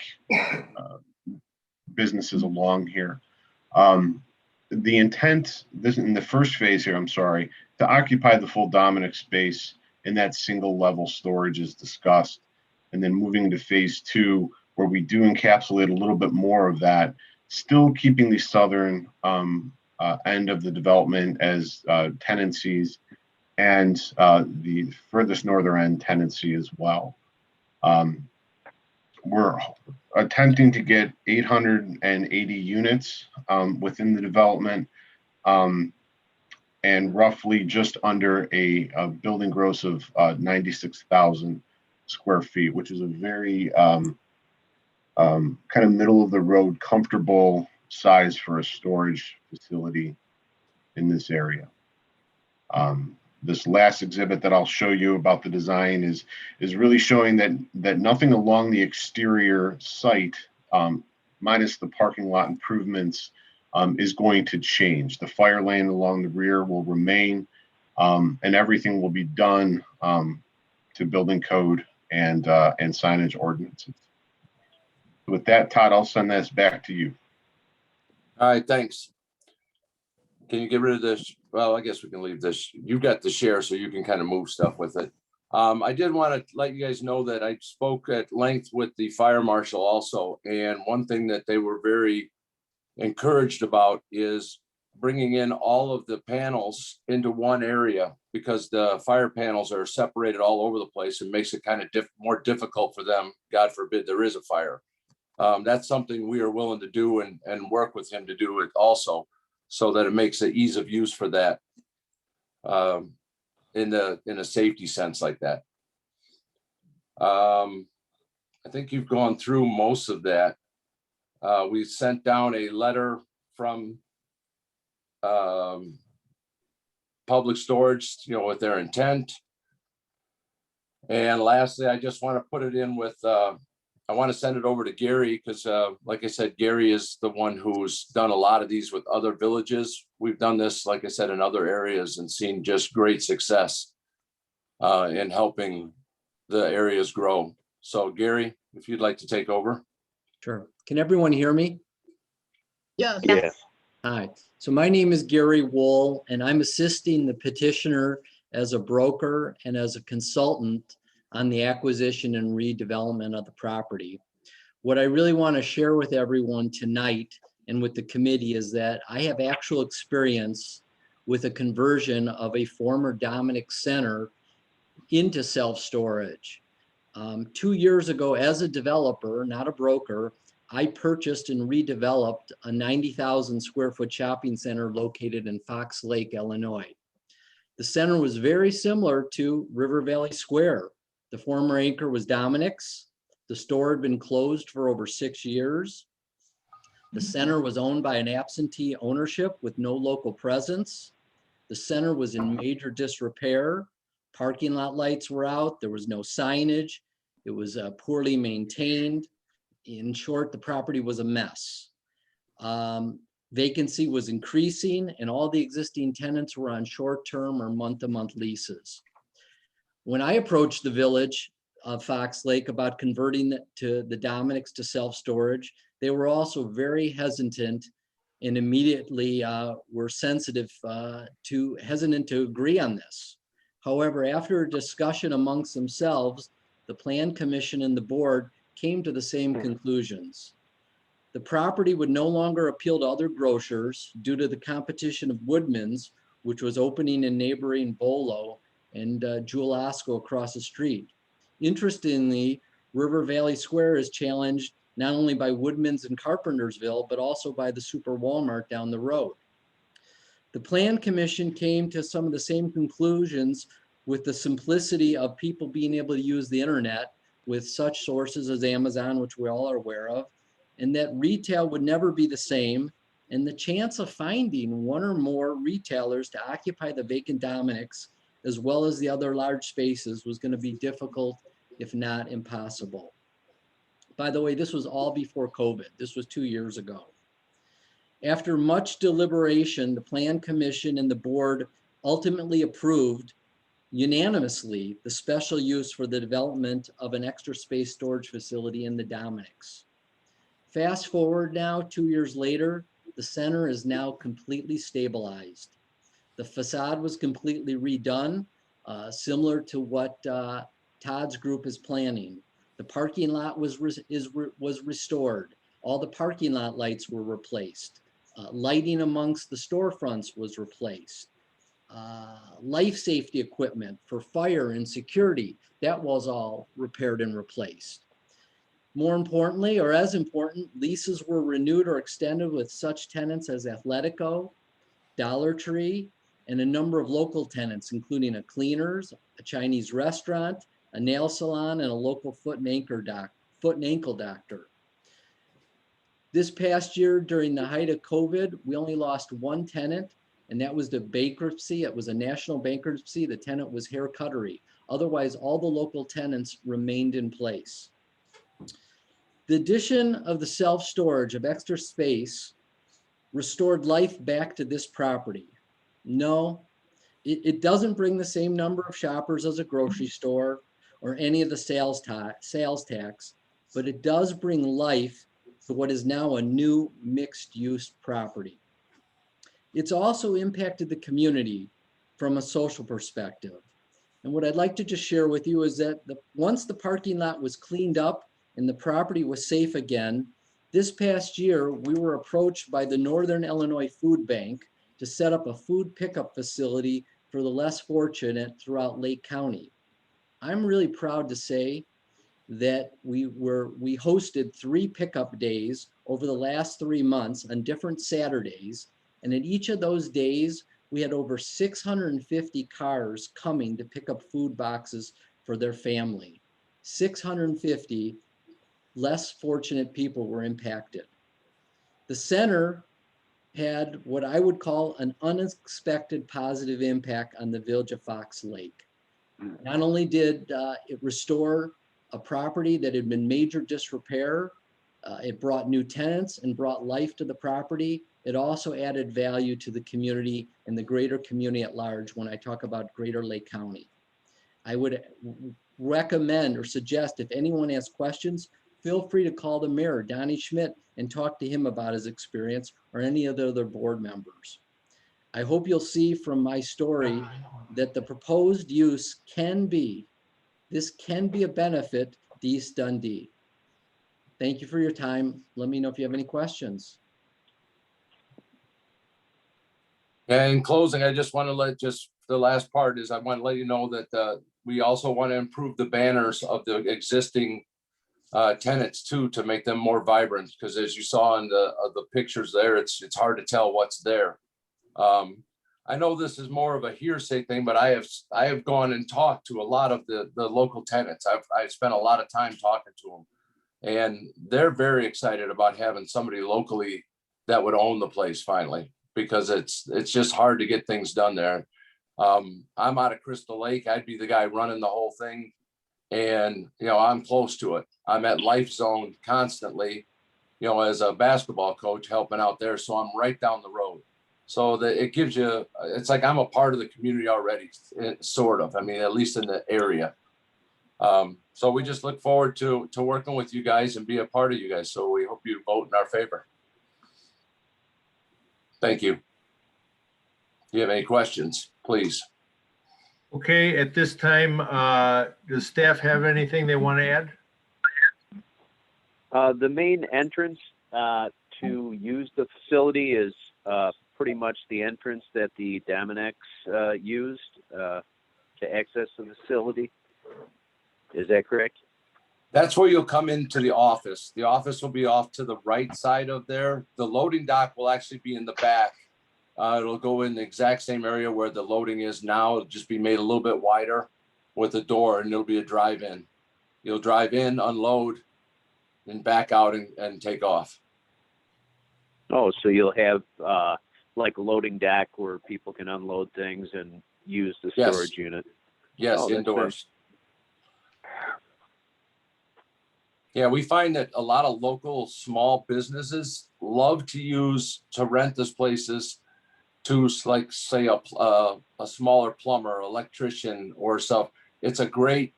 businesses along here. The intent in the first phase here, to occupy the full dominant space in that single level storage is discussed. And then moving to phase 2, where we do encapsulate a little bit more of that, still keeping the southern end of the development as tenancies, and the furthest northern end tenancy as well. We're attempting to get 880 units within the development, and roughly just under a building gross of 96,000 square feet, which is a very kind of middle of the road, comfortable size for a storage facility in this area. This last exhibit that I'll show you about the design is really showing that nothing along the exterior site, minus the parking lot improvements, is going to change. The fire lane along the rear will remain, and everything will be done to building code and signage ordinances. With that, Todd, I'll send this back to you. All right, thanks. Can you get rid of this? Well, I guess we can leave this. You've got the share, so you can kind of move stuff with it. I did want to let you guys know that I spoke at length with the fire marshal also, and one thing that they were very encouraged about is bringing in all of the panels into one area, because the fire panels are separated all over the place and makes it kind of more difficult for them. God forbid there is a fire. That's something we are willing to do and work with him to do it also, so that it makes an ease of use for that in a safety sense like that. I think you've gone through most of that. We sent down a letter from Public Storage, with their intent. And lastly, I just want to put it in with, I want to send it over to Gary, because like I said, Gary is the one who's done a lot of these with other villages. We've done this, like I said, in other areas and seen just great success in helping the areas grow. So Gary, if you'd like to take over. Sure. Can everyone hear me? Yes. Yes. Hi. So my name is Gary Wool, and I'm assisting the petitioner as a broker and as a consultant on the acquisition and redevelopment of the property. What I really want to share with everyone tonight and with the committee is that I have actual experience with a conversion of a former Dominic Center into self-storage. 2 years ago, as a developer, not a broker, I purchased and redeveloped a 90,000 square foot shopping center located in Fox Lake, Illinois. The center was very similar to River Valley Square. The former anchor was Dominic's. The store had been closed for over 6 years. The center was owned by an absentee ownership with no local presence. The center was in major disrepair. Parking lot lights were out. There was no signage. It was poorly maintained. In short, the property was a mess. Vacancy was increasing and all the existing tenants were on short-term or month-to-month leases. When I approached the village of Fox Lake about converting to the Dominick's to self-storage, they were also very hesitant and immediately were hesitant to agree on this. However, after a discussion amongst themselves, the Plan Commission and the board came to the same conclusions. The property would no longer appeal to other grocers due to the competition of Woodman's, which was opening in neighboring Bolo and Jewel Osco across the street. Interestingly, River Valley Square is challenged not only by Woodman's in Carpentersville, but also by the Super Walmart down the road. The Plan Commission came to some of the same conclusions with the simplicity of people being able to use the internet with such sources as Amazon, which we all are aware of, and that retail would never be the same, and the chance of finding one or more retailers to occupy the vacant Dominick's as well as the other large spaces was going to be difficult, if not impossible. By the way, this was all before COVID. This was 2 years ago. After much deliberation, the Plan Commission and the board ultimately approved unanimously the special use for the development of an extra space storage facility in the Dominick's. Fast forward now, 2 years later, the center is now completely stabilized. The facade was completely redone, similar to what Todd's group is planning. The parking lot was restored. All the parking lot lights were replaced. Lighting amongst the storefronts was replaced. Life safety equipment for fire and security, that was all repaired and replaced. More importantly, or as important, leases were renewed or extended with such tenants as Athletico, Dollar Tree, and a number of local tenants, including a cleaners, a Chinese restaurant, a nail salon, and a local foot and ankle doctor. This past year, during the height of COVID, we only lost one tenant, and that was the bankruptcy. It was a national bankruptcy. The tenant was Hair Cuttery. Otherwise, all the local tenants remained in place. The addition of the self-storage of extra space restored life back to this property. No, it doesn't bring the same number of shoppers as a grocery store or any of the sales tax, but it does bring life to what is now a new mixed-use property. It's also impacted the community from a social perspective. And what I'd like to just share with you is that once the parking lot was cleaned up and the property was safe again, this past year, we were approached by the Northern Illinois Food Bank to set up a food pickup facility for the less fortunate throughout Lake County. I'm really proud to say that we hosted 3 pickup days over the last 3 months on different Saturdays. And at each of those days, we had over 650 cars coming to pick up food boxes for their family. 650 less fortunate people were impacted. The center had what I would call an unexpected positive impact on the village of Fox Lake. Not only did it restore a property that had been major disrepair, it brought new tenants and brought life to the property. It also added value to the community and the greater community at large when I talk about Greater Lake County. I would recommend or suggest if anyone has questions, feel free to call the mayor, Donnie Schmidt, and talk to him about his experience or any of the other board members. I hope you'll see from my story that the proposed use can be a benefit to East Dundee. Thank you for your time. Let me know if you have any questions. And in closing, I just want to the last part is I want to let you know that we also want to improve the banners of the existing tenants too, to make them more vibrant, because as you saw in the pictures there, it's hard to tell what's there. I know this is more of a hearsay thing, but I have gone and talked to a lot of the local tenants. I've spent a lot of time talking to them. And they're very excited about having somebody locally that would own the place finally, because it's just hard to get things done there. I'm out of Crystal Lake. I'd be the guy running the whole thing. And, I'm close to it. I'm at Life Zone constantly, as a basketball coach helping out there. So I'm right down the road. So that it gives you, it's like I'm a part of the community already, sort of. I mean, at least in the area. So we just look forward to working with you guys and be a part of you guys. So we hope you vote in our favor. Thank you. If you have any questions, please. Okay, at this time, does staff have anything they want to add? The main entrance to use the facility is pretty much the entrance that the Dominex used to access the facility. Is that correct? That's where you'll come into the office. The office will be off to the right side of there. The loading dock will actually be in the back. It'll go in the exact same area where the loading is now. It'll just be made a little bit wider with a door, and it'll be a drive-in. You'll drive in, unload, and back out and take off. Oh, so you'll have like a loading dock where people can unload things and use the Yes. storage unit. Yes, Oh, that's indoors. Yeah, we find that a lot of local small businesses love to rent these places to, like, say a smaller plumber, electrician or stuff. It's a great,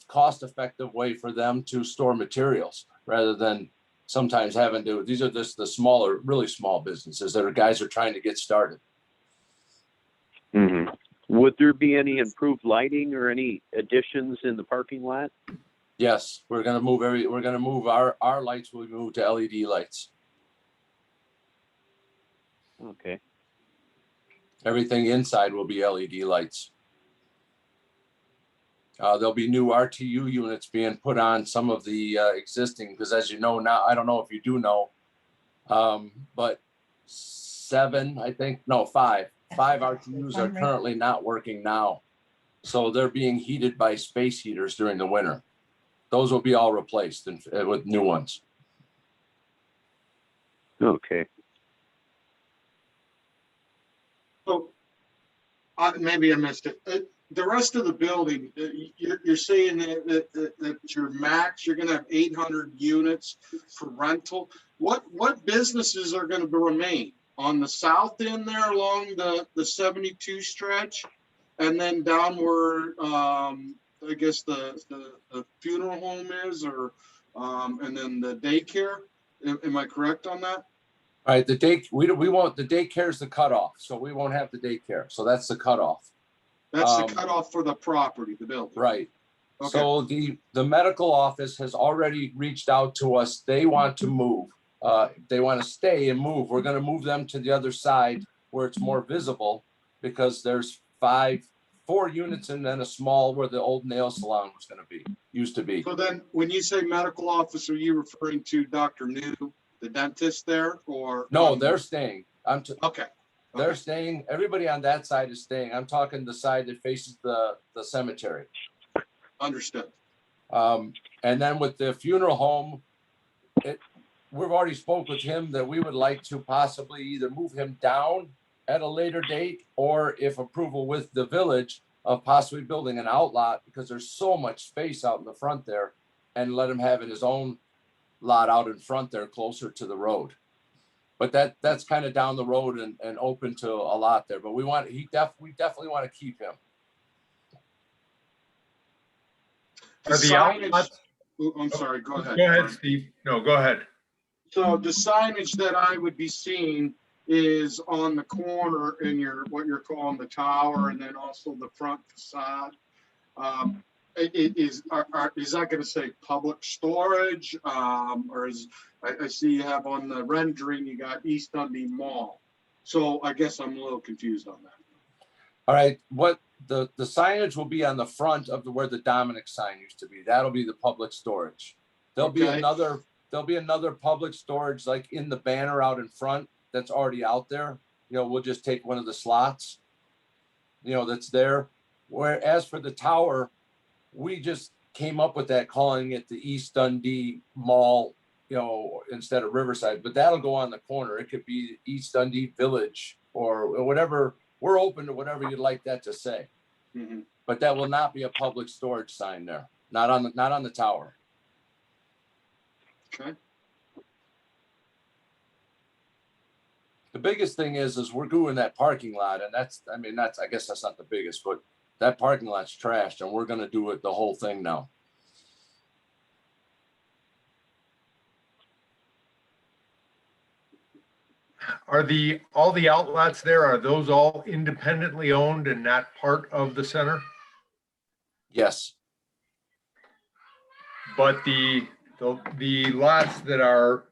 cost-effective way for them to store materials rather than sometimes having to. These are just the smaller, really small businesses that guys are trying to get started. Mm-hmm. Would there be any improved lighting or any additions in the parking lot? Yes, we're gonna move our lights will move to LED lights. Okay. Everything inside will be LED lights. There'll be new RTU units being put on some of the existing, because as you know now, I don't know if you do know, but five RTUs are currently not working now. So they're being heated by space heaters during the winter. Those will be all replaced with new ones. Okay. So maybe I missed it. The rest of the building, you're saying that your max, you're going to have 800 units for rental. What businesses are going to remain on the south end there along the 72 stretch, and then downward? I guess the funeral home is, or and then the daycare. Am I correct on that? All right, we won't. The daycare is the cutoff, so we won't have the daycare. So that's the cutoff. That's the cutoff for the property, the building. Right. Okay. So the medical office has already reached out to us. They want to move. They want to stay and move. We're going to move them to the other side where it's more visible, because there's 4 units and then a small where the old nail salon was going to be, used to be. So then when you say medical office, are you referring to Dr. New, the dentist there, or? No, they're staying. Okay. They're staying. Everybody on that side is staying. I'm talking the side that faces the cemetery. Understood. And then with the funeral home, we've already spoke with him that we would like to possibly either move him down at a later date, or if approval with the village, of possibly building an outlot, because there's so much space out in the front there, and let him have his own lot out in front there closer to the road. But that's kind of down the road and open to a lot there. But we definitely want to keep him. Are the outlets? I'm sorry, go ahead. Go ahead, Steve. No, go ahead. So the signage that I would be seeing is on the corner in what you're calling the tower, and then also the front facade. Is that going to say public storage, or I see you have on the rendering you got East Dundee Mall? So I guess I'm a little confused on that. All right, what the signage will be on the front of where the Dominic sign used to be. That'll be the public storage. There'll be another public storage like in the banner out in front that's already out there. We'll just take one of the slots, that's there. Whereas for the tower, we just came up with that, calling it the East Dundee Mall, instead of Riverside, but that'll go on the corner. It could be East Dundee Village or whatever. We're open to whatever you'd like that to say. Mhm. But that will not be a public storage sign there. Not on the tower. Okay. The biggest thing is we're doing that parking lot, and I guess that's not the biggest, but that parking lot's trashed, and we're gonna do it the whole thing now. Are all the outlets there, are those all independently owned and not part of the center? Yes. But the lots that are,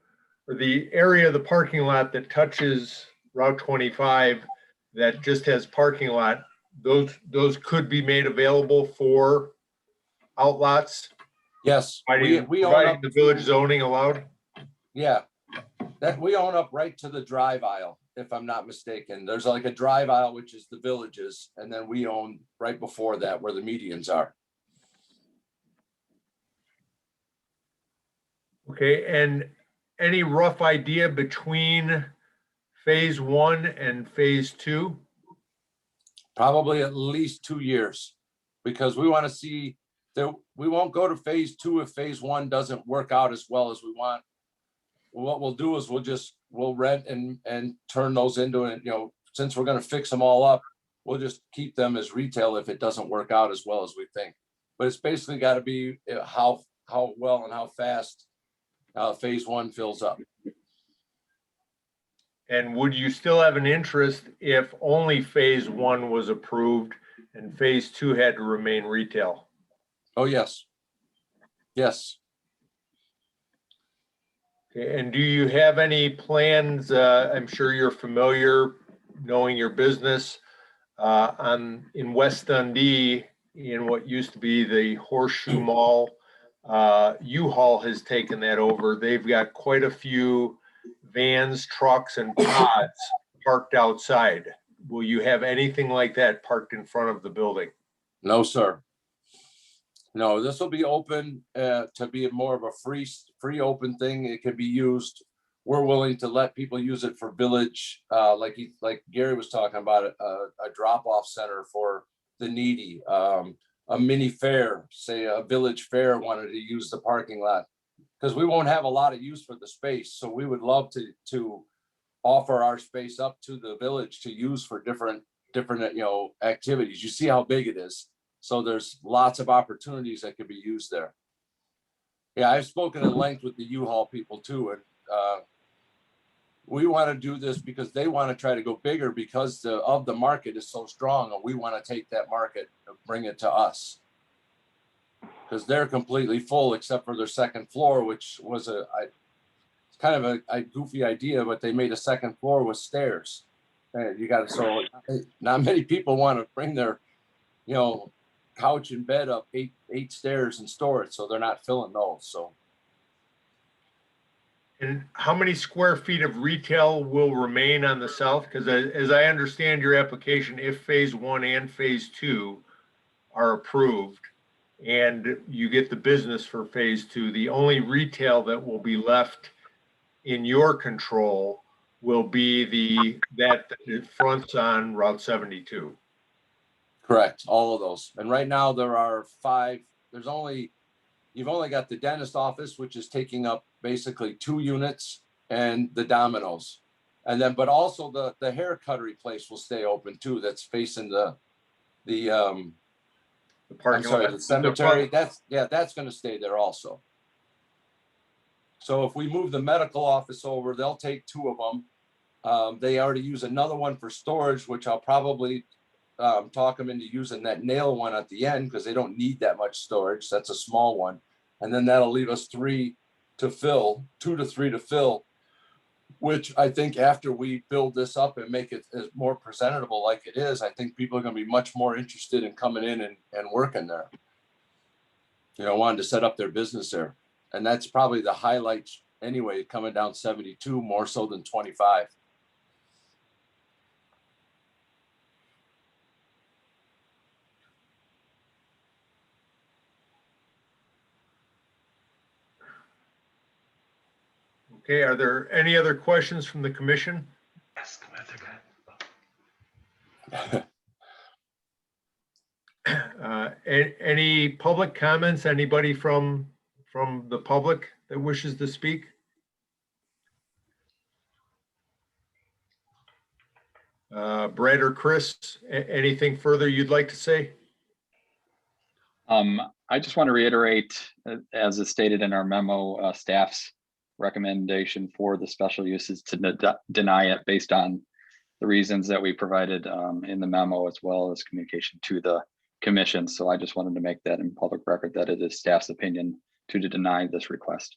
or the area of the parking lot that touches Route 25 that just has parking lot, those could be made available for outlots? Yes. We own Providing up the village to- zoning allowed? Yeah. That we own up right to the drive aisle, if I'm not mistaken. There's like a drive aisle, which is the villages, and then we own right before that where the medians are. Okay, and any rough idea between phase 1 and phase 2? Probably at least 2 years, because we want to see that we won't go to phase 2 if phase 1 doesn't work out as well as we want. What we'll do is we'll rent and turn those into it. Since we're going to fix them all up, we'll just keep them as retail if it doesn't work out as well as we think. But it's basically got to be how well and how fast phase 1 fills up. And would you still have an interest if only phase 1 was approved and phase 2 had to remain retail? Oh, yes. Yes. Okay, and do you have any plans, I'm sure you're familiar, knowing your business, in West Dundee, in what used to be the Horseshoe Mall, U-Haul has taken that over. They've got quite a few vans, trucks, and pods parked outside. Will you have anything like that parked in front of the building? No, sir. No, this will be open to be more of a free open thing. It can be used. We're willing to let people use it for village, like Gary was talking about, a drop-off center for the needy, a mini fair, say a village fair wanted to use the parking lot, because we won't have a lot of use for the space. So we would love to offer our space up to the village to use for different activities. You see how big it is. So there's lots of opportunities that could be used there. Yeah, I've spoken at length with the U-Haul people too, and we want to do this because they want to try to go bigger because of the market is so strong, and we want to take that market and bring it to us, because they're completely full except for their second floor, which was kind of a goofy idea, but they made a second floor with stairs. And so not many people want to bring their couch and bed up eight stairs and store it, so they're not filling those. So, and how many square feet of retail will remain on the south? Because as I understand your application, if phase 1 and phase 2 are approved and you get the business for phase 2, the only retail that will be left in your control will be that fronts on Route 72. correct, all of those. And right now there are 5. You've only got the dentist office, which is taking up basically 2 units, and the Domino's. And then, but also the hair cuttery place will stay open too. That's facing the parking lot, the cemetery. That's going to stay there also. So if we move the medical office over, they'll take 2 of them. They already use another one for storage, which I'll probably talk them into using that nail one at the end, because they don't need that much storage. That's a small one. And then that'll leave us 3 to fill, 2 to 3 to fill, which I think after we build this up and make it as more presentable like it is, I think people are going to be much more interested in coming in and working there. Wanting to set up their business there. And that's probably the highlight anyway, coming down 72 more so than 25. Okay, are there any other questions from the commission? Yes, go ahead. Any public comments? Anybody from the public that wishes to speak? Brad or Chris, anything further you'd like to say? I just want to reiterate, as is stated in our memo, staff's recommendation for the special use is to deny it based on the reasons that we provided in the memo, as well as communication to the commission. So I just wanted to make that in public record that it is staff's opinion to deny this request.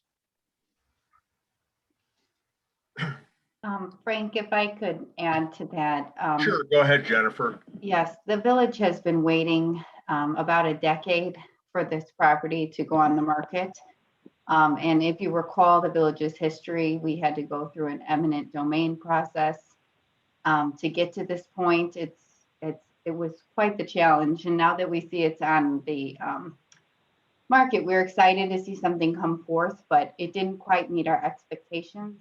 Frank, if I could add to that. Sure, go ahead, Jennifer. Yes, the village has been waiting about a decade for this property to go on the market. And if you recall the village's history, we had to go through an eminent domain process to get to this point. It was quite the challenge. And now that we see it's on the market, we're excited to see something come forth, but it didn't quite meet our expectations.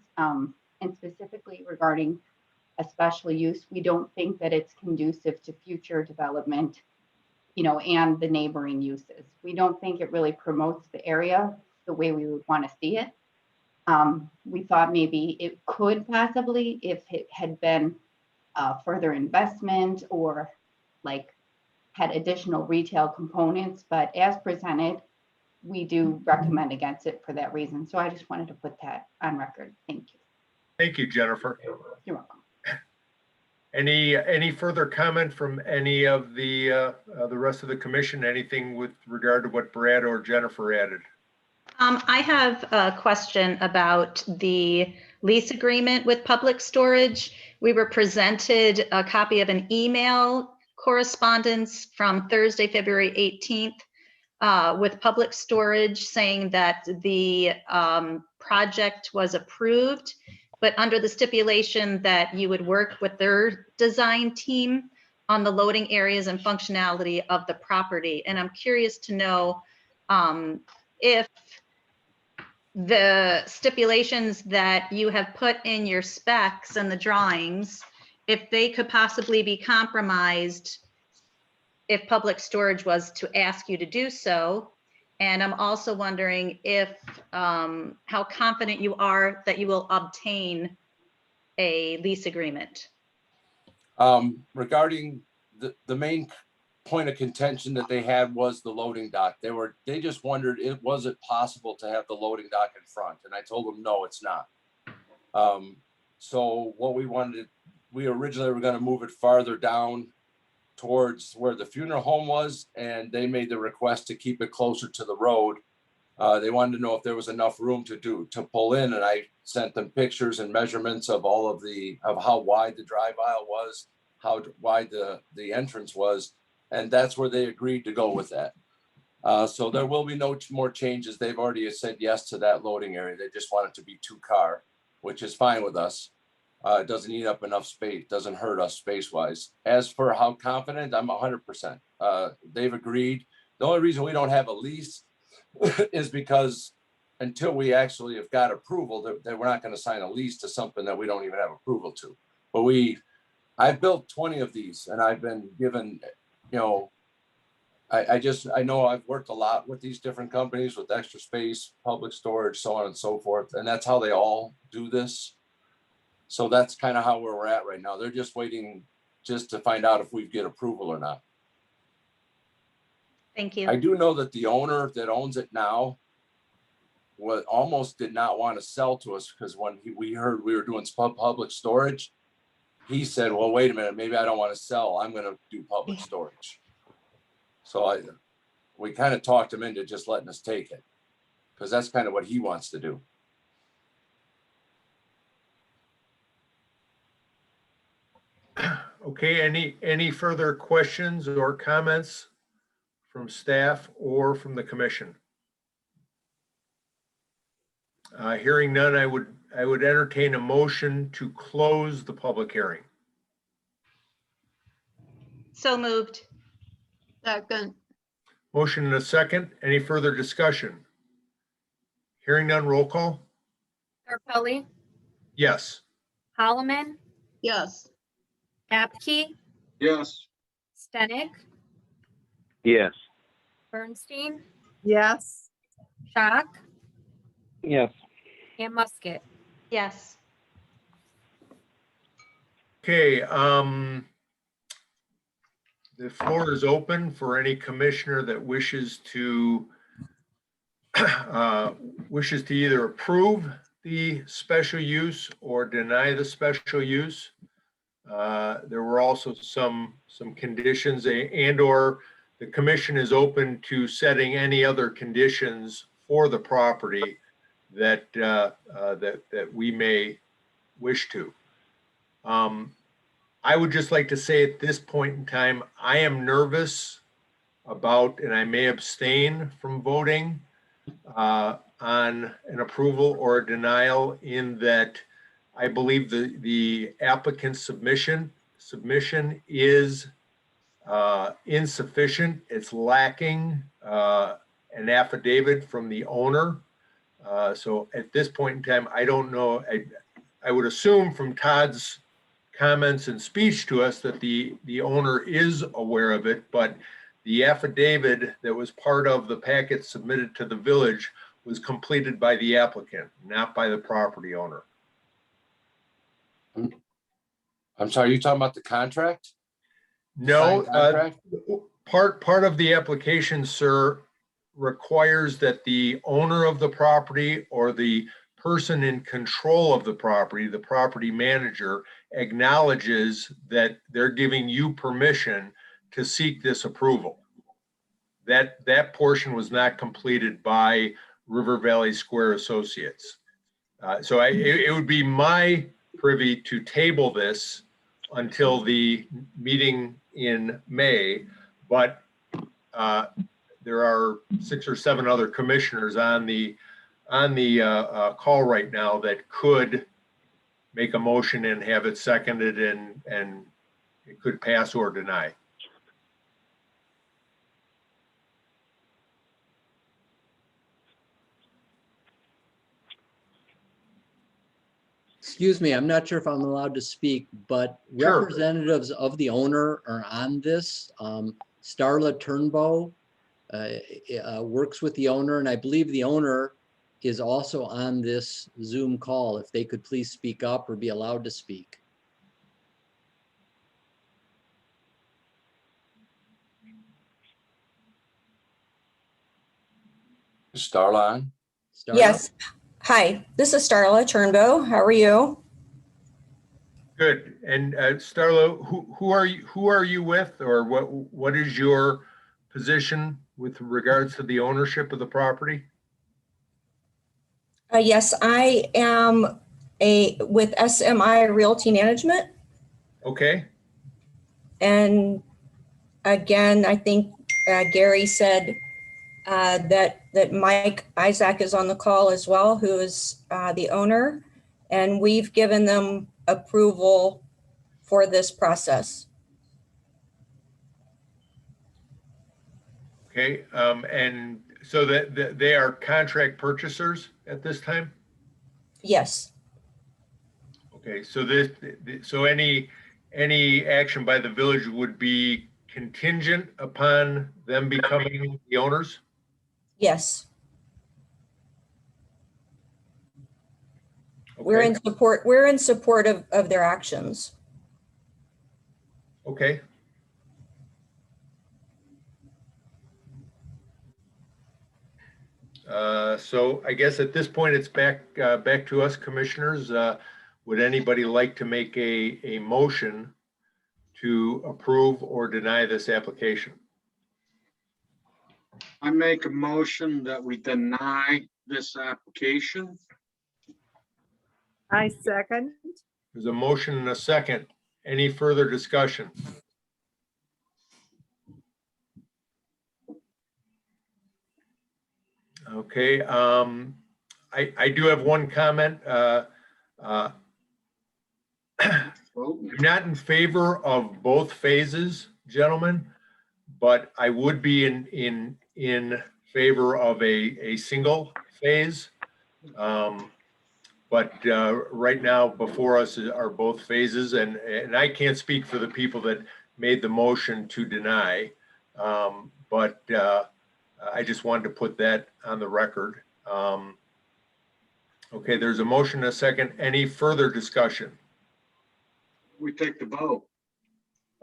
And specifically regarding a special use, we don't think that it's conducive to future development, and the neighboring uses. We don't think it really promotes the area the way we would want to see it. We thought maybe it could possibly, if it had been further investment or had additional retail components, but as presented, we do recommend against it for that reason. So I just wanted to put that on record. Thank you. Thank you, Jennifer. You're welcome. Any further comment from any of the rest of the commission? Anything with regard to what Brad or Jennifer added? I have a question about the lease agreement with Public Storage. We were presented a copy of an email correspondence from Thursday, February 18th with Public Storage saying that the project was approved, but under the stipulation that you would work with their design team on the loading areas and functionality of the property. And I'm curious to know if the stipulations that you have put in your specs and the drawings, if they could possibly be compromised if Public Storage was to ask you to do so. And I'm also wondering if how confident you are that you will obtain a lease agreement. Regarding the main point of contention that they had was the loading dock. They just wondered, was it possible to have the loading dock in front? And I told them, no, it's not. So what we originally were going to move it farther down towards where the funeral home was, and they made the request to keep it closer to the road. They wanted to know if there was enough room to pull in, and I sent them pictures and measurements of of how wide the drive aisle was, how wide the entrance was, and that's where they agreed to go with that. So there will be no more changes. They've already said yes to that loading area. They just want it to be 2-car, which is fine with us. It doesn't eat up enough space, doesn't hurt us space-wise. As for how confident, I'm 100%. They've agreed. The only reason we don't have a lease is because until we actually have got approval, that we're not going to sign a lease to something that we don't even have approval to. But I've built 20 of these, and I've been given, I know I've worked a lot with these different companies with Extra Space, Public Storage, so on and so forth, and that's how they all do this. So that's kind of how we're at right now. They're just waiting just to find out if we get approval or not. Thank you. I do know that the owner that owns it now almost did not want to sell to us, because when we heard we were doing public storage, he said, well, wait a minute, maybe I don't want to sell. I'm going to do public storage. So we kind of talked him into just letting us take it, because that's kind of what he wants to do. Okay, any further questions or comments from staff or from the commission? Hearing none, I would entertain a motion to close the public hearing. So moved. Second. Motion and a second. Any further discussion? Hearing none, roll call. Scarpelli, Yes. Holloman, Yes. Apke, Yes. Stenick, Yes. Bernstein, Yes. Schock, Yes. and Musket. Yes. Okay, the floor is open for any commissioner that wishes to either approve the special use or deny the special use. There were also some conditions and/or the commission is open to setting any other conditions for the property that that we may wish to. I would just like to say at this point in time, I am nervous about, and I may abstain from voting on an approval or a denial, in that I believe the applicant's submission is insufficient. It's lacking an affidavit from the owner. So at this point in time, I don't know. I would assume from Todd's comments and speech to us that the owner is aware of it, but the affidavit that was part of the packet submitted to the village was completed by the applicant, not by the property owner. I'm sorry, you talking about the contract? No, Signed contract? part of the application, sir, requires that the owner of the property or the person in control of the property manager, acknowledges that they're giving you permission to seek this approval. That portion was not completed by River Valley Square Associates. So it would be my privy to table this until the meeting in May, but there are 6 or 7 other commissioners on the call right now that could make a motion and have it seconded, and it could pass or deny. Excuse me, I'm not sure if I'm allowed to speak, but Sure. representatives of the owner are on this. Starla Turnbow works with the owner, and I believe the owner is also on this Zoom call. If they could please speak up or be allowed to speak. Starla on? Starla? Yes. Hi, this is Starla Turnbow. How are you? Good. And Starla, who are you with, or what is your position with regards to the ownership of the property? Yes, I am with SMI Realty Management. Okay. And again, I think Gary said that Mike Isaac is on the call as well, who is the owner. And we've given them approval for this process. Okay. And so that they are contract purchasers at this time? Yes. Okay. So so any action by the village would be contingent upon them becoming the owners? Yes. Okay. We're in support of their actions. Okay. So I guess at this point, it's back to us commissioners. Would anybody like to make a motion to approve or deny this application? I make a motion that we deny this application. I second. There's a motion and a second. Any further discussion? Okay, I do have one comment. I'm not in favor of both phases, gentlemen, but I would be in favor of a single phase. But right now, before us are both phases, and I can't speak for the people that made the motion to deny. But I just wanted to put that on the record. Okay, there's a motion and a second. Any further discussion? We take the vote.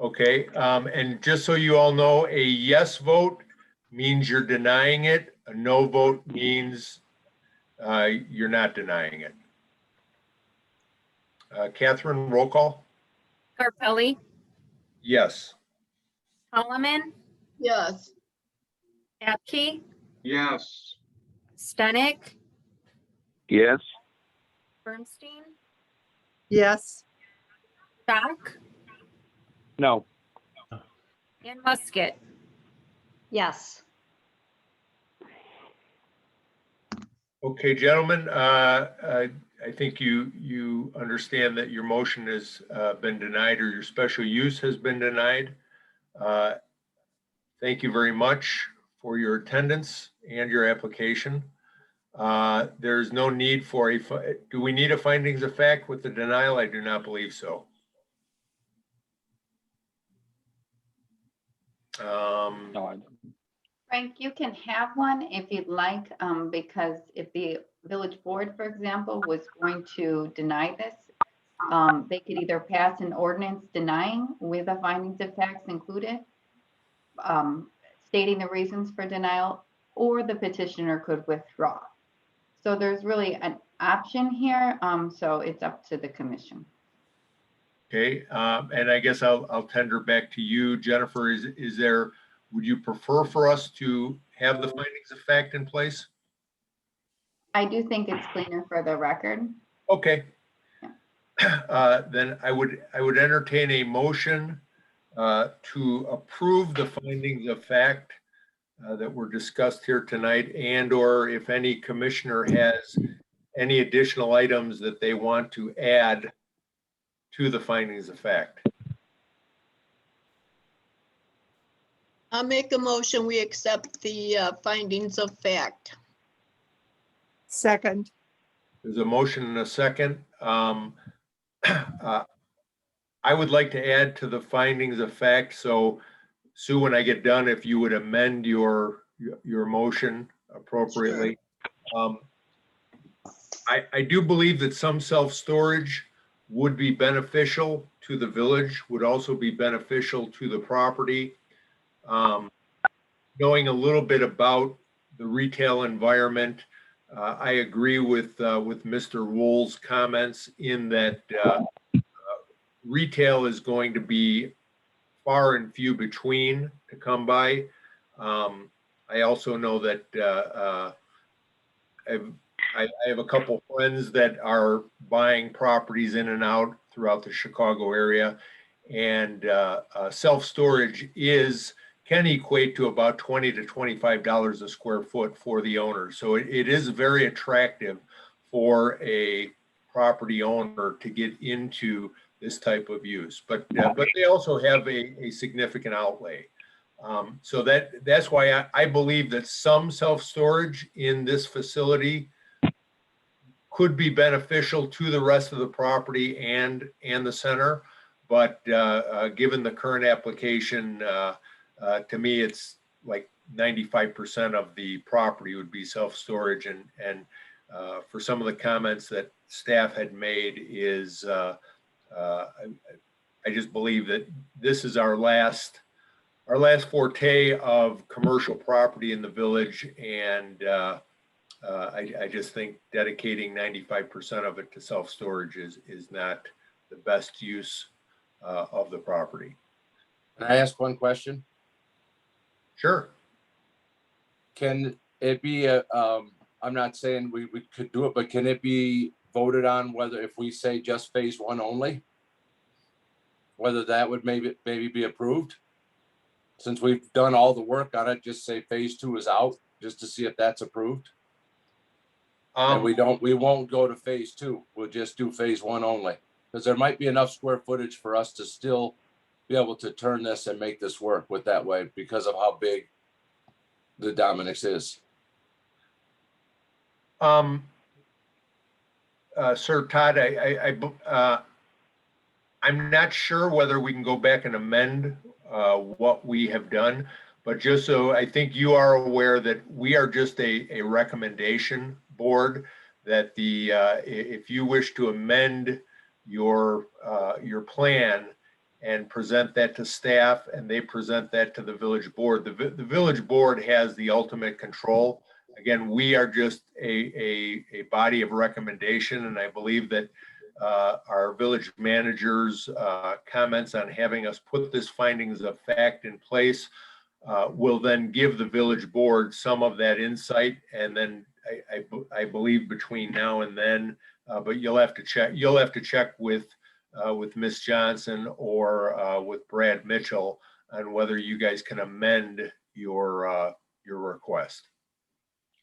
Okay, and just so you all know, a yes vote means you're denying it. A no vote means you're not denying it. Catherine, roll call? Scarpelli, Yes. Holloman, Yes. Apke, Yes. Stenick, Yes. Bernstein, Yes. Stock, No. and Musket. Yes. Okay, gentlemen, I think you understand that your motion has been denied, or your special use has been denied. Thank you very much for your attendance and your application. There's no need for do we need a findings of fact with the denial? I do not believe so. No, Frank, you can have one if you'd like, because if the village board, for example, was going to deny this, they could either pass an ordinance denying with the findings of facts included, stating the reasons for denial, or the petitioner could withdraw. So there's really an option here, so it's up to the commission. Okay, and I guess I'll tender back to you, Jennifer. Is there, would you prefer for us to have the findings of fact in place? I do think it's cleaner for the record. Okay. Then I would entertain a motion to approve the findings of fact that were discussed here tonight, and or if any commissioner has any additional items that they want to add to the findings of fact. I'll make a motion, we accept the findings of fact. Second. There's a motion and a second. I would like to add to the findings of fact. So Sue, when I get done, if you would amend your motion appropriately. I do believe that some self-storage would be beneficial to the village, would also be beneficial to the property. Knowing a little bit about the retail environment, I agree with Mr. Wool's comments in that retail is going to be far and few between to come by. I also know that I have a couple friends that are buying properties in and out throughout the Chicago area, and self-storage can equate to about $20 to $25 a square foot for the owner. So it is very attractive for a property owner to get into this type of use, but they also have a significant outlay. So that's why I believe that some self-storage in this facility could be beneficial to the rest of the property and the center. But given the current application, to me, it's like 95% of the property would be self-storage. And for some of the comments that staff had made is, I just believe that this is our last forte of commercial property in the village. And I just think dedicating 95% of it to self-storage is not the best use of the property. Can I ask one question? Sure. Can it be I'm not saying we could do it, but can it be voted on whether if we say just phase one only? Whether that would maybe be approved? Since we've done all the work on it, just say phase two is out, just to see if that's approved. And we won't go to phase two. We'll just do phase one only. Because there might be enough square footage for us to still be able to turn this and make this work with that way because of how big the Dominick's is. Sir Todd, I'm not sure whether we can go back and amend what we have done, but just so I think you are aware that we are just a recommendation board, that if you wish to amend your plan and present that to staff and they present that to the village board, the village board has the ultimate control. Again, we are just a body of recommendation, and I believe that our village manager's comments on having us put this findings of fact in place will then give the village board some of that insight. And then I believe between now and then, but you'll have to check with Ms. Johnson or with Brad Mitchell on whether you guys can amend your request.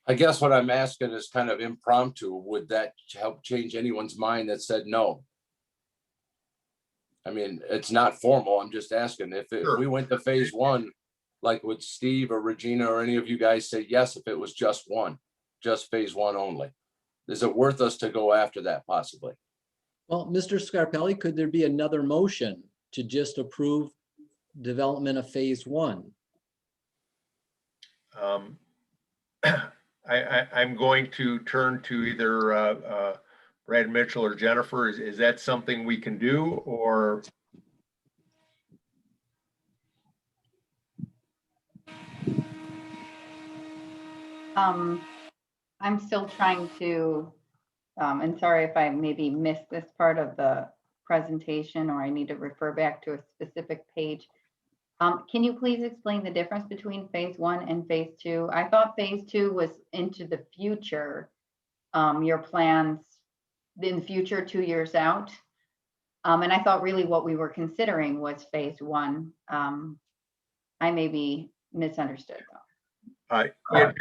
I guess what I'm asking is kind of impromptu. Would that help change anyone's mind that said no? I mean, it's not formal. I'm just asking if we went to phase one, like would Steve or Regina or any of you guys say yes if it was just phase one only? Is it worth us to go after that possibly? Well, Mr. Scarpelli, could there be another motion to just approve development of phase one? I'm going to turn to either Brad Mitchell or Jennifer. Is that something we can do, or? I'm still trying to, and sorry if I maybe missed this part of the presentation or I need to refer back to a specific page. Can you please explain the difference between phase one and phase two? I thought phase two was into the future, your plans in the future 2 years out. And I thought really what we were considering was phase one. I may be misunderstood though. Yeah,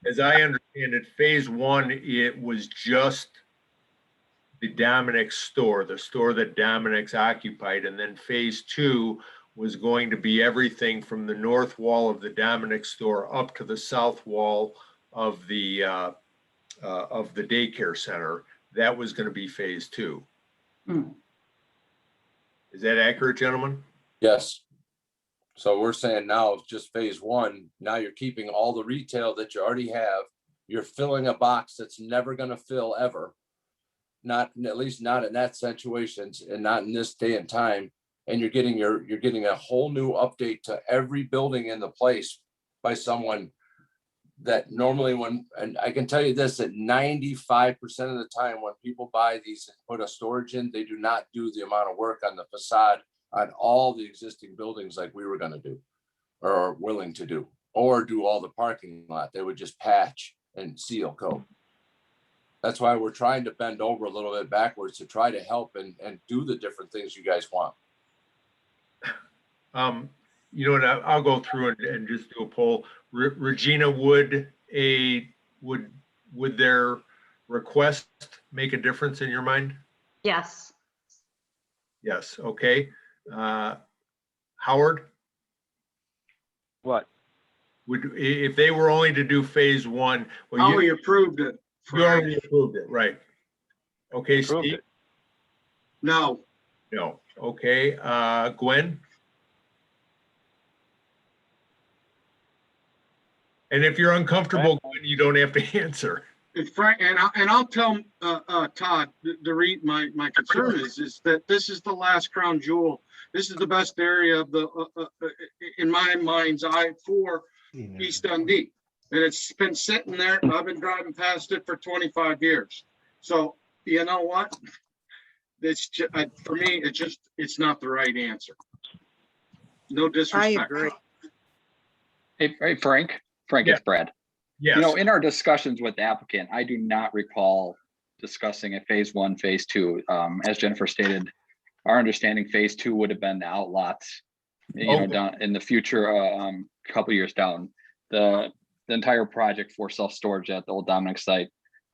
as I understand it, phase one, it was just the Dominic's store, the store that Dominic's occupied. And then phase two was going to be everything from the north wall of the Dominic's store up to the south wall of the daycare center. That was going to be phase two. Is that accurate, gentlemen? Yes. So we're saying now it's just phase one. Now you're keeping all the retail that you already have. You're filling a box that's never going to fill ever. Not, at least not in that situation and not in this day and time. And you're getting a whole new update to every building in the place by someone that normally and I can tell you this, that 95% of the time when people buy these and put a storage in, they do not do the amount of work on the facade on all the existing buildings like we were going to do or are willing to do, or do all the parking lot. They would just patch and seal coat. That's why we're trying to bend over a little bit backwards to try to help and do the different things you guys want. You know what, I'll go through and just do a poll. Regina, would their request make a difference in your mind? Yes. Yes, okay. Howard? What? If they were only to do phase one, well, We approved it. you already approved it, right? Okay, Steve? No. No, okay, Gwen? And if you're uncomfortable, Gwen, you don't have to answer. It's Frank, and I'll tell Todd, my concern is that this is the last crown jewel. This is the best area of the in my mind's eye for East Dundee, and it's been sitting there. I've been driving past it for 25 years. So you know what? It's just, for me, it's not the right answer. No disrespect. I agree. Hey, Frank, it's Brad. Yes. You know, in our discussions with the applicant, I do not recall discussing a phase one, phase two. As Jennifer stated, our understanding phase two would have been the outlots, know, down in the future, couple years down. The entire project for self-storage at the old Dominic site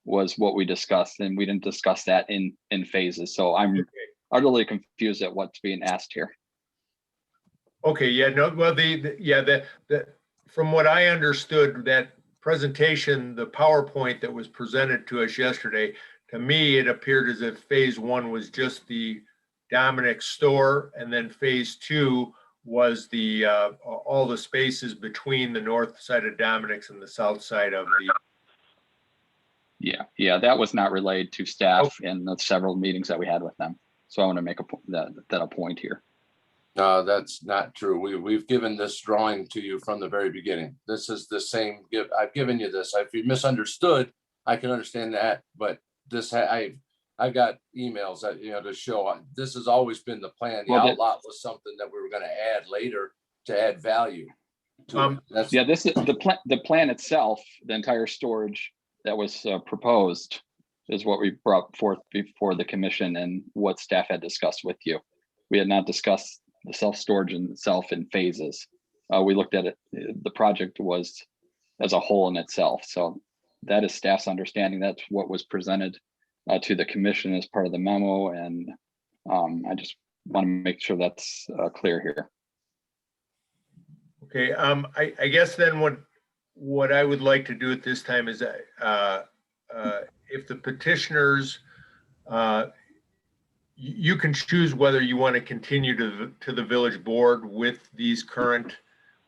was what we discussed, and we didn't discuss that in phases. So I'm utterly confused at what's being asked here. Okay, yeah, no, well, from what I understood, that presentation, the PowerPoint that was presented to us yesterday, to me, it appeared as if phase one was just the Dominic store, and then phase two was the all the spaces between the north side of Dominic's and the south side of the. Yeah, that was not relayed to staff in the several meetings that we had with them. So I want to make a point here. No, that's not true. We've given this drawing to you from the very beginning. This is the same I've given you this. If you misunderstood, I can understand that, but this I got emails that, to show this has always been the plan. The outlot was something that we were going to add later to add value to it. Yeah, this is the plan itself. The entire storage that was proposed is what we brought forth before the commission and what staff had discussed with you. We had not discussed the self-storage in itself in phases. We looked at it, the project was as a whole in itself. So that is staff's understanding. That's what was presented to the commission as part of the memo. And I just want to make sure that's clear here. Okay, I guess then what I would like to do at this time is if the petitioners, you can choose whether you want to continue to the village board with this current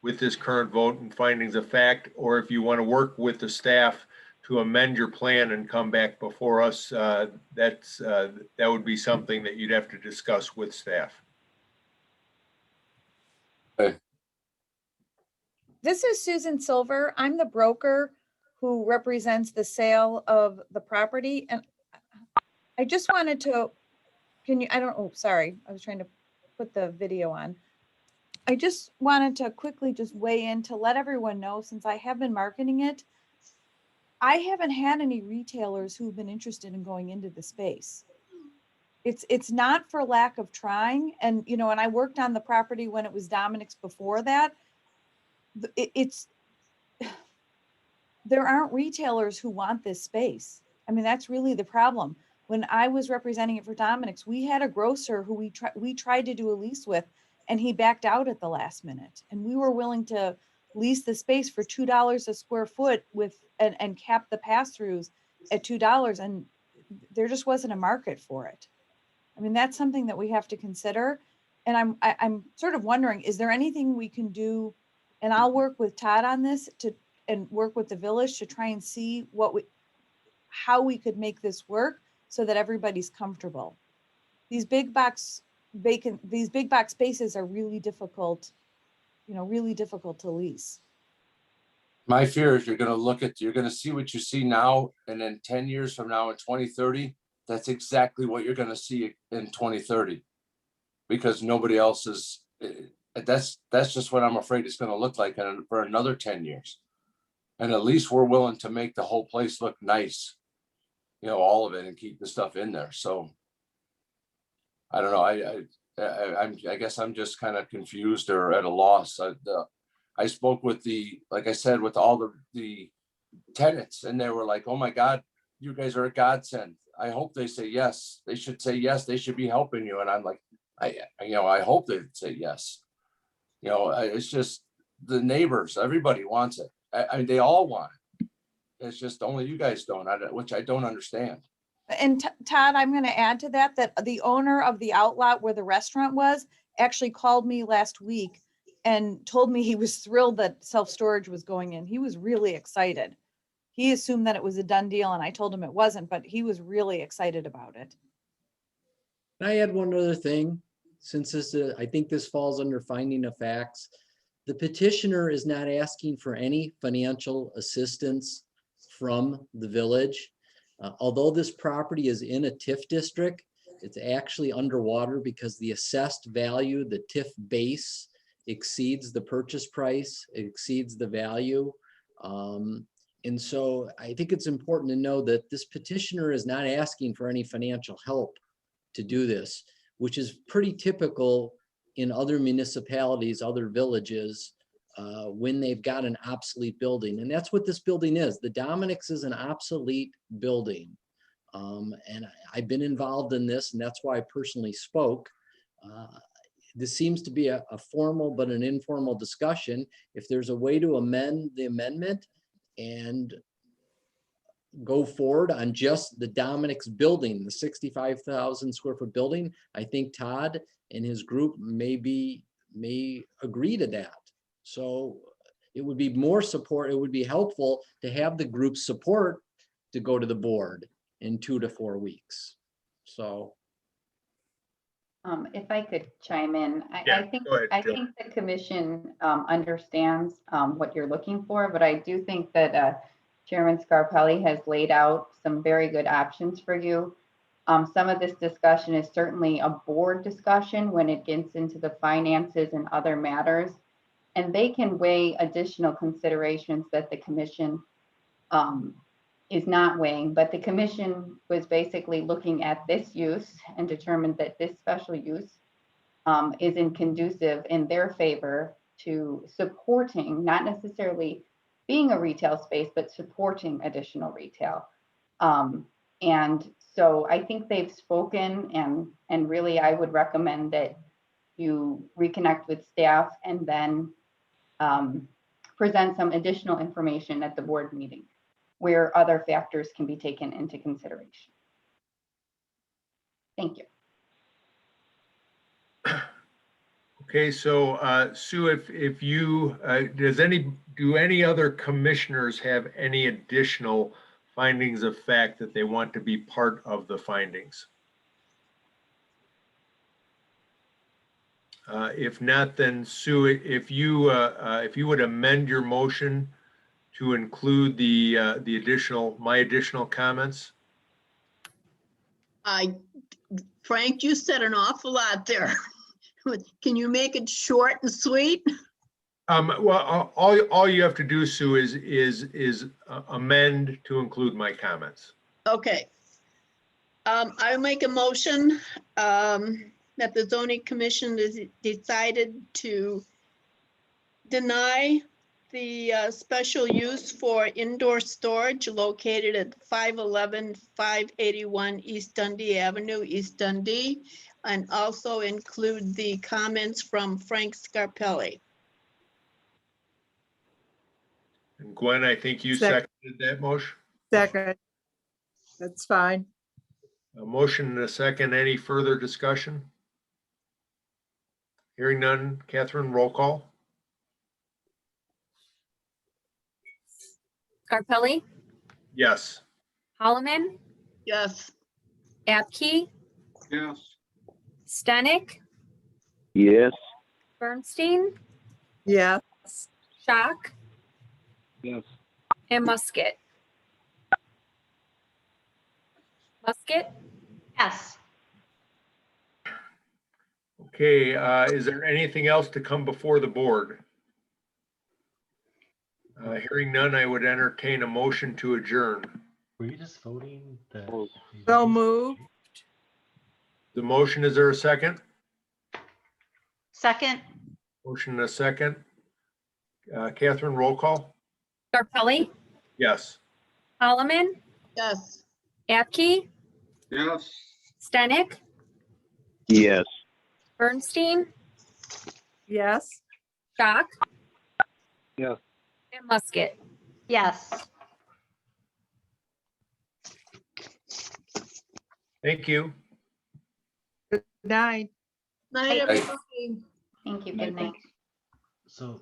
vote and findings of fact, or if you want to work with the staff to amend your plan and come back before us, that would be something that you'd have to discuss with staff. Okay. This is Susan Silver. I'm the broker who represents the sale of the property. And I just wanted to, sorry. I was trying to put the video on. I just wanted to quickly just weigh in to let everyone know, since I have been marketing it, I haven't had any retailers who've been interested in going into the space. It's not for lack of trying. And, and I worked on the property when it was Dominic's before that. There aren't retailers who want this space. I mean, that's really the problem. When I was representing it for Dominic's, we had a grocer who we tried to do a lease with, and he backed out at the last minute. And we were willing to lease the space for $2 a square foot and cap the pass-throughs at $2, and there just wasn't a market for it. I mean, that's something that we have to consider. And I'm sort of wondering, is there anything we can do? And I'll work with Todd on this and work with the village to try and see how we could make this work so that everybody's comfortable. These big box spaces are really difficult, really difficult to lease. My fear is you're going to see what you see now, and then 10 years from now in 2030, that's exactly what you're going to see in 2030, because nobody else is. That's just what I'm afraid it's going to look like for another 10 years. And at least we're willing to make the whole place look nice, all of it, and keep the stuff in there. So I don't know. I guess I'm just kind of confused or at a loss. I spoke with like I said, with all the tenants, and they were like, "Oh my God, you guys are a godsend. I hope they say yes. They should say yes. They should be helping you." And I'm like, I hope they say yes. It's just the neighbors, everybody wants it. I mean, they all want it. It's just only you guys don't, which I don't understand. And Todd, I'm going to add to that the owner of the outlot where the restaurant was actually called me last week and told me he was thrilled that self-storage was going in. He was really excited. He assumed that it was a done deal, and I told him it wasn't, but he was really excited about it. Can I add one other thing? Since I think this falls under finding of facts, the petitioner is not asking for any financial assistance from the village. Although this property is in a TIF district, it's actually underwater because the assessed value, the TIF base, exceeds the purchase price, it exceeds the value. And so I think it's important to know that this petitioner is not asking for any financial help to do this, which is pretty typical in other municipalities, other villages, when they've got an obsolete building. And that's what this building is. The Dominic's is an obsolete building. And I've been involved in this, and that's why I personally spoke. This seems to be a formal but an informal discussion. If there's a way to amend the amendment, and go forward on just the Dominic's building, the 65,000 square foot building. I think Todd and his group may agree to that. So it would be more support. It would be helpful to have the group support to go to the board in 2 to 4 weeks. So. If I could chime in, Yeah, I think, go ahead, Jill. the commission understands what you're looking for, but I do think that Chairman Scarpelli has laid out some very good options for you. Some of this discussion is certainly a board discussion when it gets into the finances and other matters, and they can weigh additional considerations that the commission is not weighing, but the commission was basically looking at this use and determined that this special use isn't conducive in their favor to supporting, not necessarily being a retail space, but supporting additional retail. And so I think they've spoken, and really I would recommend that you reconnect with staff and then present some additional information at the board meeting where other factors can be taken into consideration. Thank you. Okay, so Sue, if you, do any other commissioners have any additional findings of fact that they want to be part of the findings? If not, then Sue, if you would amend your motion to include the my additional comments. Frank, you said an awful lot there. Can you make it short and sweet? Well, all you have to do, Sue, is amend to include my comments. Okay. I make a motion that the zoning commission has decided to deny the special use for indoor storage located at 511, 581 East Dundee Avenue, East Dundee, and also include the comments from Frank Scarpelli. And Gwen, I think you seconded that motion. Second. That's fine. A motion and a second. Any further discussion? Hearing none. Catherine, roll call. Scarpelli, Yes. Holloman, Yes. Apke, Yes. Stenick, Yes. Bernstein, Yes. Schock, Yes. and Musket. Musket? Yes. Okay, is there anything else to come before the board? Hearing none, I would entertain a motion to adjourn. Were you just voting the? So moved. The motion, is there a second? Second. Motion and a second. Catherine, roll call. Scarpelli, Yes. Holloman, Yes. Apke, Yes. Stenick, Yes. Bernstein, Yes. Schock, Yes. and Musket. Yes. Thank you. Good night. Night, Night. everybody. Thank you. Good night. So